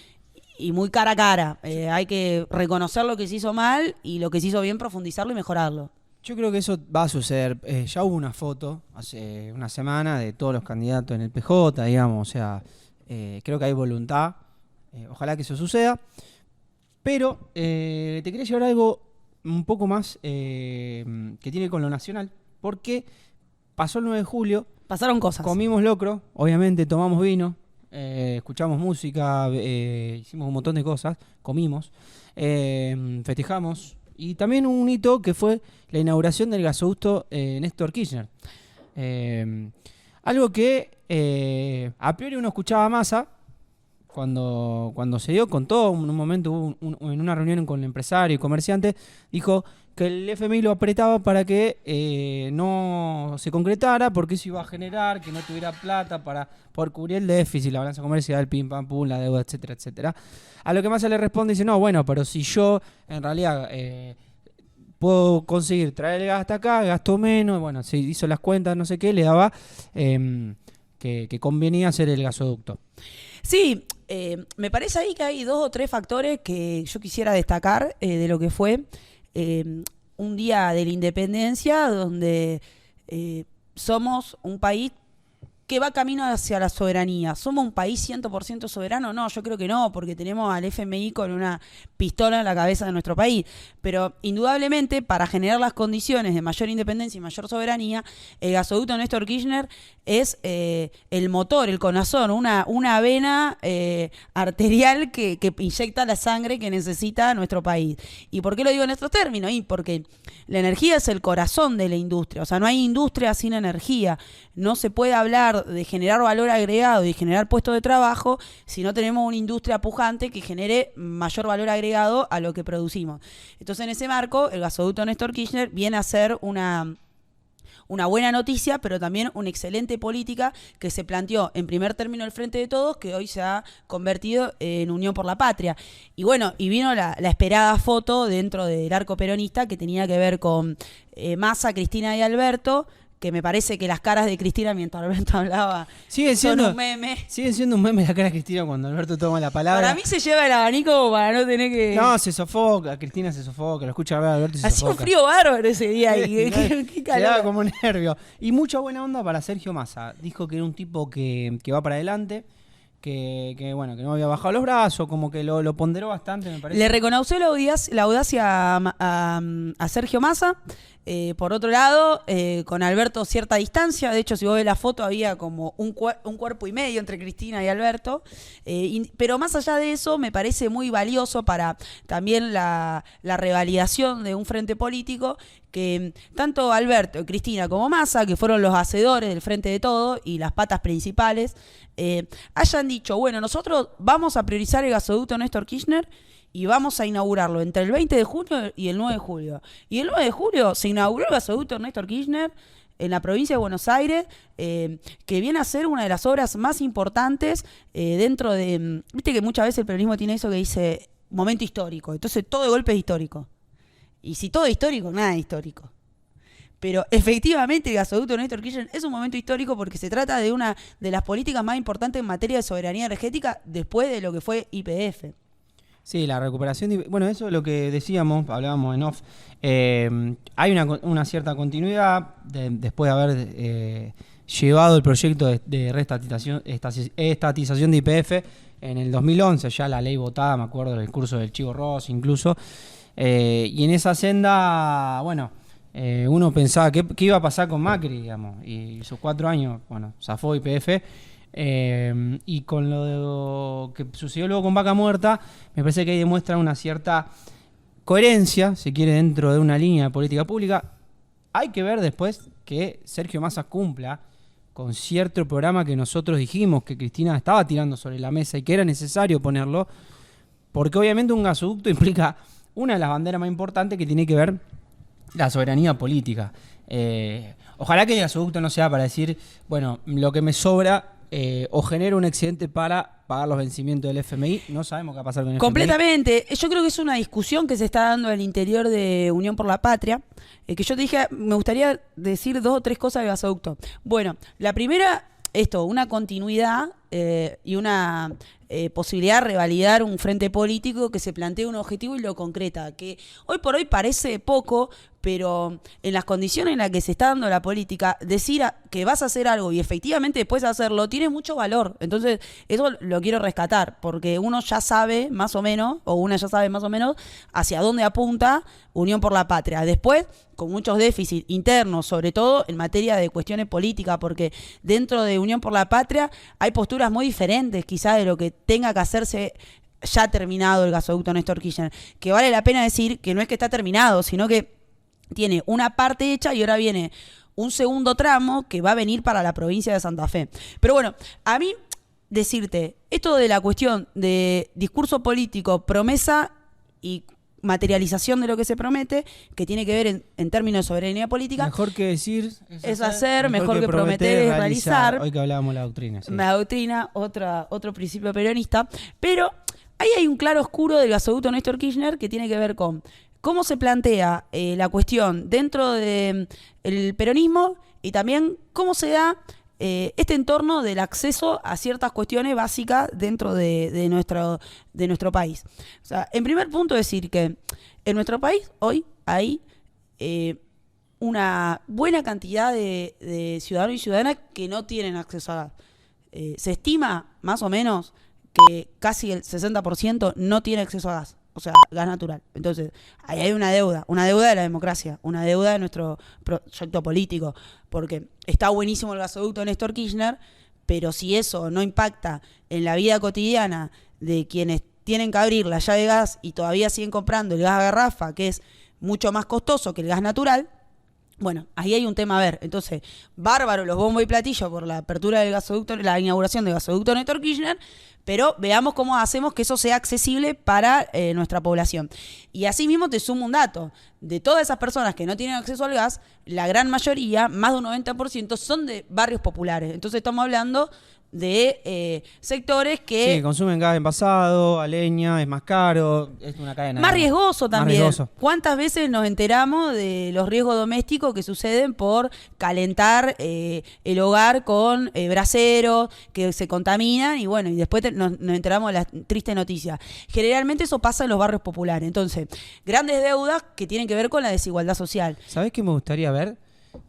cara a cara. Hay que reconocer lo que se hizo mal y lo que se hizo bien, profundizarlo y mejorarlo. Yo creo que eso va a suceder. Ya hubo una foto hace una semana de todos los candidatos en el PJ, digamos. O sea, creo que hay voluntad. Ojalá que eso suceda. Pero te quería llevar algo un poco más que tiene con lo nacional. Porque pasó el 9 de julio. Pasaron cosas. Comimos locro, obviamente, tomamos vino. Escuchamos música, hicimos un montón de cosas, comimos, festejamos y también un hito que fue la inauguración del gasoducto Néstor Kirchner. Algo que a priori uno escuchaba a Massa cuando se dio, contó en un momento, en una reunión con el empresario y comerciante, dijo que el FMI lo apretaba para que no se concretara porque eso iba a generar que no tuviera plata para poder cubrir el déficit, la balanza comercial, el pim pam pum, la deuda, etcétera, etcétera. A lo que Massa le responde y dice, no, bueno, pero si yo en realidad puedo conseguir traer el gas hasta acá, gasto menos, bueno, se hizo las cuentas, no sé qué, le daba que convenía hacer el gasoducto. Sí, me parece ahí que hay 2 o 3 factores que yo quisiera destacar de lo que fue un día de la independencia donde somos un país que va camino hacia la soberanía. ¿Somos un país 100% soberano? No, yo creo que no, porque tenemos al FMI con una pistola en la cabeza de nuestro país. Pero indudablemente, para generar las condiciones de mayor independencia y mayor soberanía, el gasoducto Néstor Kirchner es el motor, el corazón, una vena arterial que inyecta la sangre que necesita nuestro país. ¿Y por qué lo digo en estos términos? Y porque la energía es el corazón de la industria. O sea, no hay industria sin energía. No se puede hablar de generar valor agregado y generar puestos de trabajo si no tenemos una industria pujante que genere mayor valor agregado a lo que producimos. Entonces, en ese marco, el gasoducto Néstor Kirchner viene a ser una buena noticia, pero también una excelente política que se planteó en primer término el Frente de Todos, que hoy se ha convertido en Unión por la Patria. Y bueno, y vino la esperada foto dentro del arco peronista que tenía que ver con Massa, Cristina y Alberto, que me parece que las caras de Cristina mientras Alberto hablaba son un meme. Sigue siendo un meme la cara de Cristina cuando Alberto toma la palabra. Para mí se lleva el abanico para no tener que... No, se sofoca, Cristina se sofoca, lo escucha hablar Alberto y se sofoca. Hacía un frío bárbaro ese día y qué calor. Le daba como nervio. Y mucha buena onda para Sergio Massa. Dijo que era un tipo que va para adelante, que bueno, que no había bajado los brazos, como que lo ponderó bastante, me parece. Le reconoció la audacia a Sergio Massa. Por otro lado, con Alberto cierta distancia. De hecho, si vos ves la foto, había como un cuerpo y medio entre Cristina y Alberto. Pero más allá de eso, me parece muy valioso para también la revalidación de un frente político que tanto Alberto, Cristina como Massa, que fueron los hacedores del Frente de Todo y las patas principales, hayan dicho, bueno, nosotros vamos a priorizar el gasoducto Néstor Kirchner y vamos a inaugurarlo entre el 20 de junio y el 9 de julio. Y el 9 de julio se inauguró el gasoducto Néstor Kirchner en la provincia de Buenos Aires, que viene a ser una de las obras más importantes dentro de... Viste que muchas veces el peronismo tiene eso que dice momento histórico. Entonces todo de golpe es histórico. Y si todo es histórico, nada es histórico. Pero efectivamente el gasoducto Néstor Kirchner es un momento histórico porque se trata de una de las políticas más importantes en materia de soberanía energética después de lo que fue YPF. Sí, la recuperación, bueno, eso es lo que decíamos, hablábamos en off, hay una cierta continuidad después de haber llevado el proyecto de estatización de YPF en el 2011, ya la ley votada, me acuerdo del curso del Chivo Ross incluso, y en esa senda, bueno, Uno pensaba qué iba a pasar con Macri, digamos, y sus 4 años, bueno, zafó YPF. Y con lo que sucedió luego con Vaca Muerta, me parece que ahí demuestra una cierta coherencia, si quiere, dentro de una línea de política pública. Hay que ver después que Sergio Massa cumpla con cierto programa que nosotros dijimos que Cristina estaba tirando sobre la mesa y que era necesario ponerlo, porque obviamente un gasoducto implica una de las banderas más importantes, que tiene que ver la soberanía política. Ojalá que el gasoducto no sea para decir, bueno, lo que me sobra o genera un excedente para pagar los vencimientos del FMI. No sabemos qué va a pasar con el Completamente. Yo creo que es una discusión que se está dando al interior de Unión por la Patria. Que yo te dije, me gustaría decir 2 o 3 cosas del gasoducto. Bueno, la primera, una continuidad y una posibilidad de revalidar un frente político que se plantea un objetivo y lo concreta, que hoy por hoy parece poco, pero en las condiciones en las que se está dando la política, decir que vas a hacer algo y efectivamente después de hacerlo tiene mucho valor. Entonces, eso lo quiero rescatar, porque uno ya sabe más o menos, o una ya sabe más o menos, hacia dónde apunta Unión por la Patria. Después, con muchos déficits internos, sobre todo en materia de cuestiones políticas, porque dentro de Unión por la Patria hay posturas muy diferentes, quizás, de lo que tenga que hacerse ya terminado el gasoducto Néstor Kirchner. Que vale la pena decir que no es que está terminado, sino que tiene una parte hecha y ahora viene un segundo tramo que va a venir para la provincia de Santa Fe. Pero bueno, a mí decirte, esto de la cuestión de discurso político, promesa y materialización de lo que se promete, que tiene que ver en términos de soberanía política. Mejor que decir es hacer, mejor que prometer es realizar. Hoy que hablábamos de la doctrina. Sí. La doctrina, otro principio peronista. Pero ahí hay un claro oscuro del gasoducto Néstor Kirchner que tiene que ver con cómo se plantea la cuestión dentro del peronismo y también cómo se da este entorno del acceso a ciertas cuestiones básicas dentro de nuestro país. O sea, en primer punto decir que en nuestro país hoy hay una buena cantidad de ciudadanos y ciudadanas que no tienen acceso a gas. Se estima más o menos que casi el 60% no tiene acceso a gas. O sea, gas natural. Entonces, ahí hay una deuda de la democracia, una deuda de nuestro proyecto político, porque está buenísimo el gasoducto Néstor Kirchner, pero si eso no impacta en la vida cotidiana de quienes tienen que abrir la llave de gas y todavía siguen comprando el gas a garrafa, que es mucho más costoso que el gas natural, bueno, ahí hay un tema a ver. Entonces, bárbaro los bombos y platillos por la apertura del gasoducto, la inauguración del gasoducto Néstor Kirchner, pero veamos cómo hacemos que eso sea accesible para nuestra población. Y así mismo te sumo un dato. De todas esas personas que no tienen acceso al gas, la gran mayoría, más de un 90%, son de barrios populares. Entonces estamos hablando de sectores que... Sí, consumen gas envasado, a leña, es más caro, es una cadena. Más riesgoso también. Más riesgoso. ¿Cuántas veces nos enteramos de los riesgos domésticos que suceden por calentar el hogar con braseros, que se contaminan y bueno, y después nos enteramos de la triste noticia? Generalmente eso pasa en los barrios populares. Entonces, grandes deudas que tienen que ver con la desigualdad social. ¿Sabés qué me gustaría ver?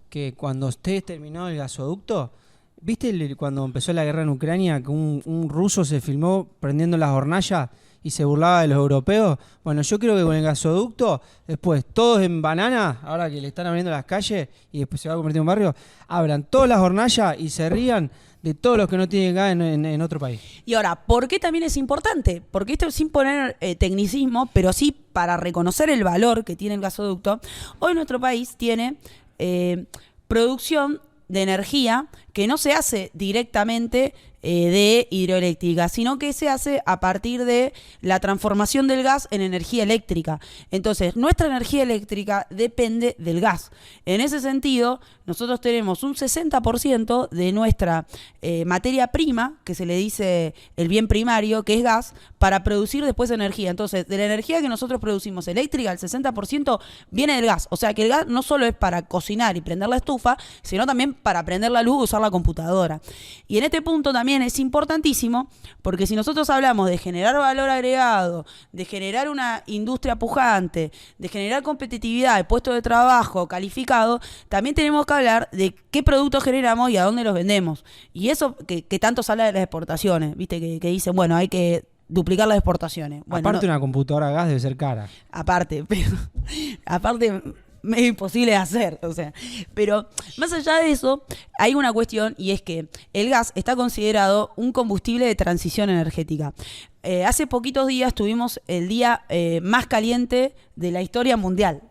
Que cuando esté terminado el gasoducto... ¿Viste cuando empezó la guerra en Ucrania que un ruso se filmó prendiendo las hornallas y se burlaba de los europeos? Bueno, yo creo que con el gasoducto, después todos en banana, ahora que le están abriendo las calles y después se va a convertir en un barrio, abran todas las hornallas y se rían de todos los que no tienen gas en otro país. Y ahora, ¿por qué también es importante? Porque esto sin poner tecnicismo, pero sí para reconocer el valor que tiene el gasoducto, hoy nuestro país tiene producción de energía que no se hace directamente de hidroeléctrica, sino que se hace a partir de la transformación del gas en energía eléctrica. Entonces, nuestra energía eléctrica depende del gas. En ese sentido, nosotros tenemos un 60% de nuestra materia prima, que se le dice el bien primario, que es gas, para producir después energía. Entonces, de la energía que nosotros producimos eléctrica, el 60% viene del gas. O sea que el gas no solo es para cocinar y prender la estufa, sino también para prender la luz y usar la computadora. Y en este punto también es importantísimo, porque si nosotros hablamos de generar valor agregado, de generar una industria pujante, de generar competitividad de puestos de trabajo calificado, también tenemos que hablar de qué productos generamos y a dónde los vendemos. Y eso que tanto se habla de las exportaciones, viste, que dicen, bueno, hay que duplicar las exportaciones. Bueno, aparte una computadora a gas debe ser cara. Aparte, medio imposible de hacer. O sea, pero más allá de eso, hay una cuestión y es que el gas está considerado un combustible de transición energética. Hace poquitos días tuvimos el día más caliente de la historia mundial.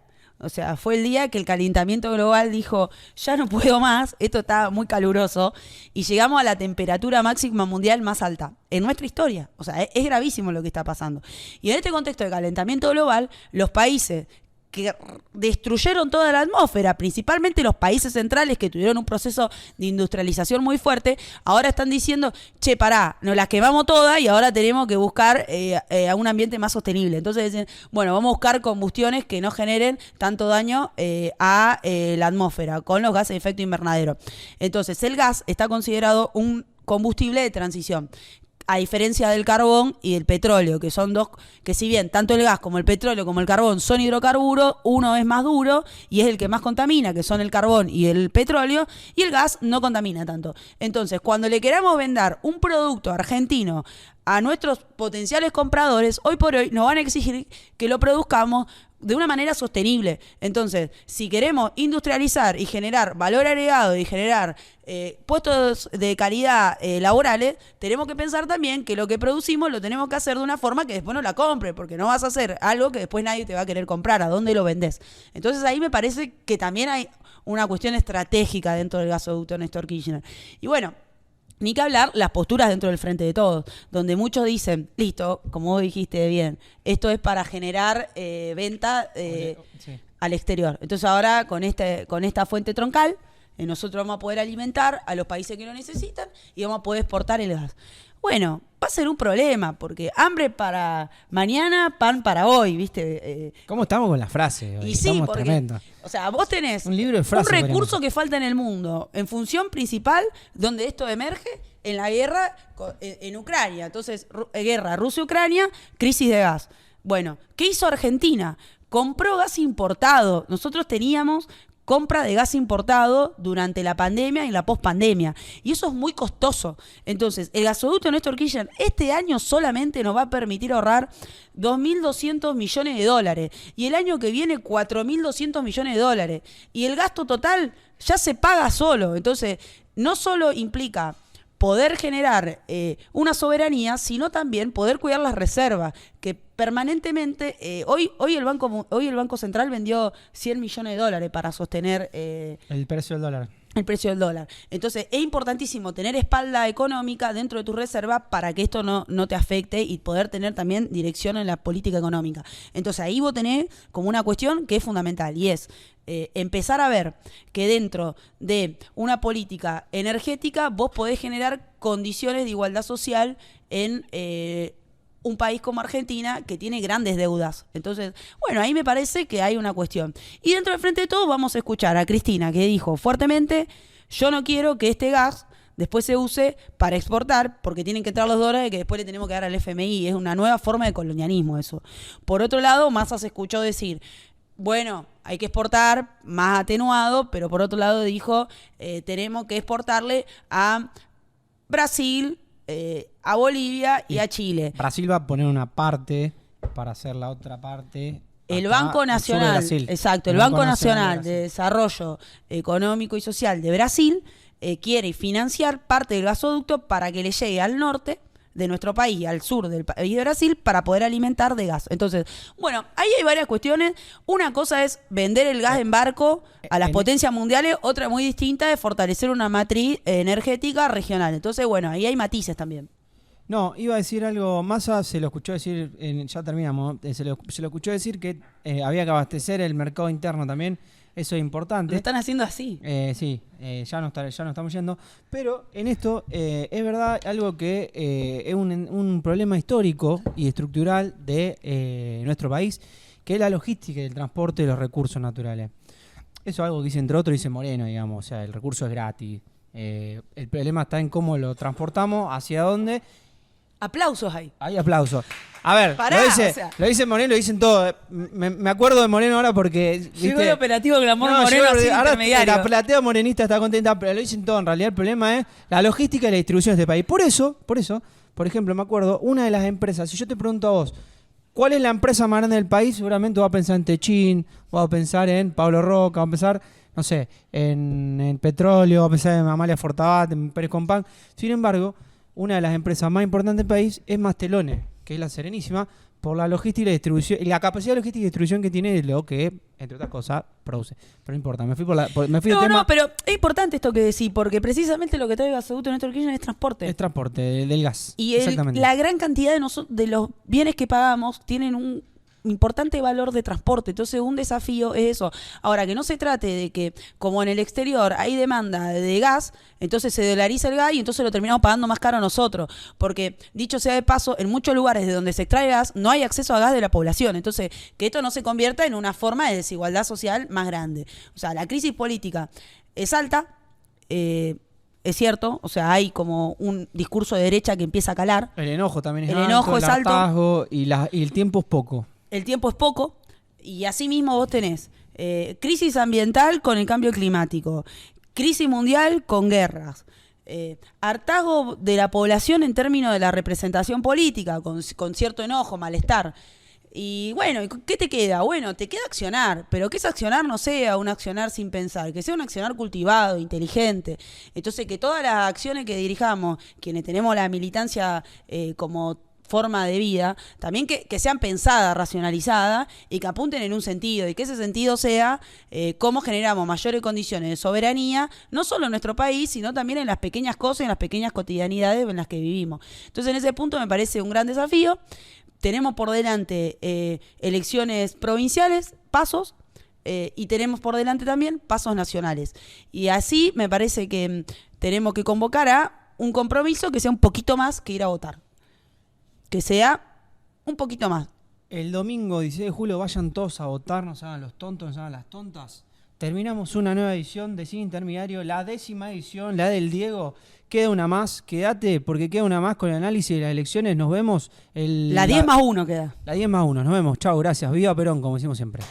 O sea, fue el día que el calentamiento global dijo, ya no puedo más, esto está muy caluroso, y llegamos a la temperatura máxima mundial más alta en nuestra historia. O sea, es gravísimo lo que está pasando. Y en este contexto de calentamiento global, los países que destruyeron toda la atmósfera, principalmente los países centrales que tuvieron un proceso de industrialización muy fuerte, ahora están diciendo, che, pará, nos las quemamos todas y ahora tenemos que buscar a un ambiente más sostenible. Entonces dicen, bueno, vamos a buscar combustiones que no generen tanto daño a la atmósfera con los gases de efecto invernadero. Entonces el gas está considerado un combustible de transición, a diferencia del carbón y del petróleo, que son dos, que si bien tanto el gas como el petróleo como el carbón son hidrocarburos, uno es más duro y es el que más contamina, que son el carbón y el petróleo, y el gas no contamina tanto. Entonces, cuando le queramos vender un producto argentino a nuestros potenciales compradores, hoy por hoy nos van a exigir que lo produzcamos de una manera sostenible. Entonces, si queremos industrializar y generar valor agregado y generar puestos de calidad laborales, tenemos que pensar también que lo que producimos lo tenemos que hacer de una forma que después no la compre, porque no vas a hacer algo que después nadie te va a querer comprar. ¿A dónde lo vendés? Entonces ahí me parece que también hay una cuestión estratégica dentro del gasoducto Néstor Kirchner. Y bueno, ni que hablar las posturas dentro del Frente de Todos, donde muchos dicen, listo, como vos dijiste bien, esto es para generar venta al exterior. Entonces ahora con esta fuente troncal, nosotros vamos a poder alimentar a los países que lo necesitan y vamos a poder exportar el gas. Bueno, va a ser un problema, porque hambre para mañana, pan para hoy, ¿viste? ¿Cómo estamos con la frase hoy? Y sí, estamos porque, tremendos. o sea, vos tenés un libro de frases, un recurso que falta en el mundo, en función principal, donde esto emerge, en la guerra en Ucrania. Entonces, guerra Rusia-Ucrania, crisis de gas. Bueno, ¿qué hizo Argentina? Compró gas importado. Nosotros teníamos compra de gas importado durante la pandemia y la pospandemia. Y eso es muy costoso. Entonces, el gasoducto Néstor Kirchner este año solamente nos va a permitir ahorrar 2.200 millones de dólares. Y el año que viene, 4.200 millones de dólares. Y el gasto total ya se paga solo. Entonces, no solo implica poder generar una soberanía, sino también poder cuidar las reservas, que permanentemente, hoy el Banco Central vendió 100 millones de dólares para sostener el precio del dólar. El precio del dólar. Entonces, es importantísimo tener espalda económica dentro de tu reserva para que esto no te afecte y poder tener también dirección en la política económica. Entonces, ahí vos tenés como una cuestión que es fundamental y es empezar a ver que dentro de una política energética vos podés generar condiciones de igualdad social en un país como Argentina que tiene grandes deudas. Entonces, bueno, ahí me parece que hay una cuestión. Y dentro del Frente de Todos vamos a escuchar a Cristina, que dijo fuertemente, yo no quiero que este gas después se use para exportar, porque tienen que entrar los dólares que después le tenemos que dar al FMI. Es una nueva forma de colonialismo eso. Por otro lado, Massa se escuchó decir, bueno, hay que exportar más atenuado, pero por otro lado dijo, tenemos que exportarle a Brasil, a Bolivia y a Chile. Brasil va a poner una parte para hacer la otra parte. El Banco Nacional, exacto, el Banco Nacional de Desarrollo Económico y Social de Brasil quiere financiar parte del gasoducto para que le llegue al norte de nuestro país, al sur del país de Brasil, para poder alimentar de gas. Entonces, bueno, ahí hay varias cuestiones. Una cosa es vender el gas en barco a las potencias mundiales, otra muy distinta es fortalecer una matriz energética regional. Entonces, bueno, ahí hay matices también. No, iba a decir algo, Massa se lo escuchó decir, ya terminamos, se lo escuchó decir que había que abastecer el mercado interno también. Eso es importante. Lo están haciendo así. Sí, ya no estamos yendo. Pero en esto es verdad algo que es un problema histórico y estructural de nuestro país, que es la logística y el transporte de los recursos naturales. Eso es algo que dice, entre otros, dice Moreno, digamos. O sea, el recurso es gratis. El problema está en cómo lo transportamos, hacia dónde. Aplausos ahí. Hay aplausos. A ver, Pará, lo dice Moreno, lo dicen todos. Me acuerdo de Moreno ahora porque... Llegó el operativo Glamour Moreno así intermediario. La platea morenista está contenta, pero lo dicen todo. En realidad el problema es la logística y la distribución de este país. Por eso, por ejemplo, me acuerdo, una de las empresas, si yo te pregunto a vos, ¿Cuál es la empresa más grande del país? Seguramente va a pensar en Techín, va a pensar en Pablo Roca, va a pensar, no sé, en petróleo, va a pensar en Amalia Fortabat, en Pérez Compán. Sin embargo, una de las empresas más importantes del país es Mastelone, que es la Serenísima, por la logística y la distribución, y la capacidad de logística y distribución que tiene lo que, entre otras cosas, produce. Pero no importa, me fui del tema. No, pero es importante esto que decís, porque precisamente lo que trae Gasoducto Néstor Kirchner es transporte. Es transporte del gas. Y Exactamente. la gran cantidad de los bienes que pagamos tienen un importante valor de transporte. Entonces, un desafío es eso. Ahora, que no se trate de que, como en el exterior hay demanda de gas, entonces se dolariza el gas y entonces lo terminamos pagando más caro nosotros. Porque, dicho sea de paso, en muchos lugares de donde se extrae gas no hay acceso a gas de la población. Entonces, que esto no se convierta en una forma de desigualdad social más grande. O sea, la crisis política es alta, es cierto, o sea, hay como un discurso de derecha que empieza a calar. El enojo también es El alto, enojo es alto. hartazgo y el tiempo es poco. El tiempo es poco y así mismo vos tenés crisis ambiental con el cambio climático, crisis mundial con guerras, hartazgo de la población en términos de la representación política, con cierto enojo, malestar. Y bueno, ¿qué te queda? Bueno, te queda accionar, pero que ese accionar no sea un accionar sin pensar, que sea un accionar cultivado, inteligente. Entonces, que todas las acciones que dirijamos, quienes tenemos la militancia como forma de vida, también que sean pensadas, racionalizadas y que apunten en un sentido, y que ese sentido sea cómo generamos mayores condiciones de soberanía, no solo en nuestro país, sino también en las pequeñas cosas y en las pequeñas cotidianidades en las que vivimos. Entonces, en ese punto me parece un gran desafío. Tenemos por delante elecciones provinciales, pasos, y tenemos por delante también pasos nacionales. Y así me parece que tenemos que convocar a un compromiso que sea un poquito más que ir a votar. Que sea un poquito más. El domingo 16 de julio vayan todos a votar, no se hagan los tontos, no se hagan las tontas. Terminamos una nueva edición de Cine Intermediario, la 10ª edición, la del Diego. Queda una más, quédate porque queda una más con el análisis de las elecciones. Nos vemos. La 10 más 1 queda. La 10 más 1, nos vemos. Chao, gracias. Viva Perón, como decimos siempre.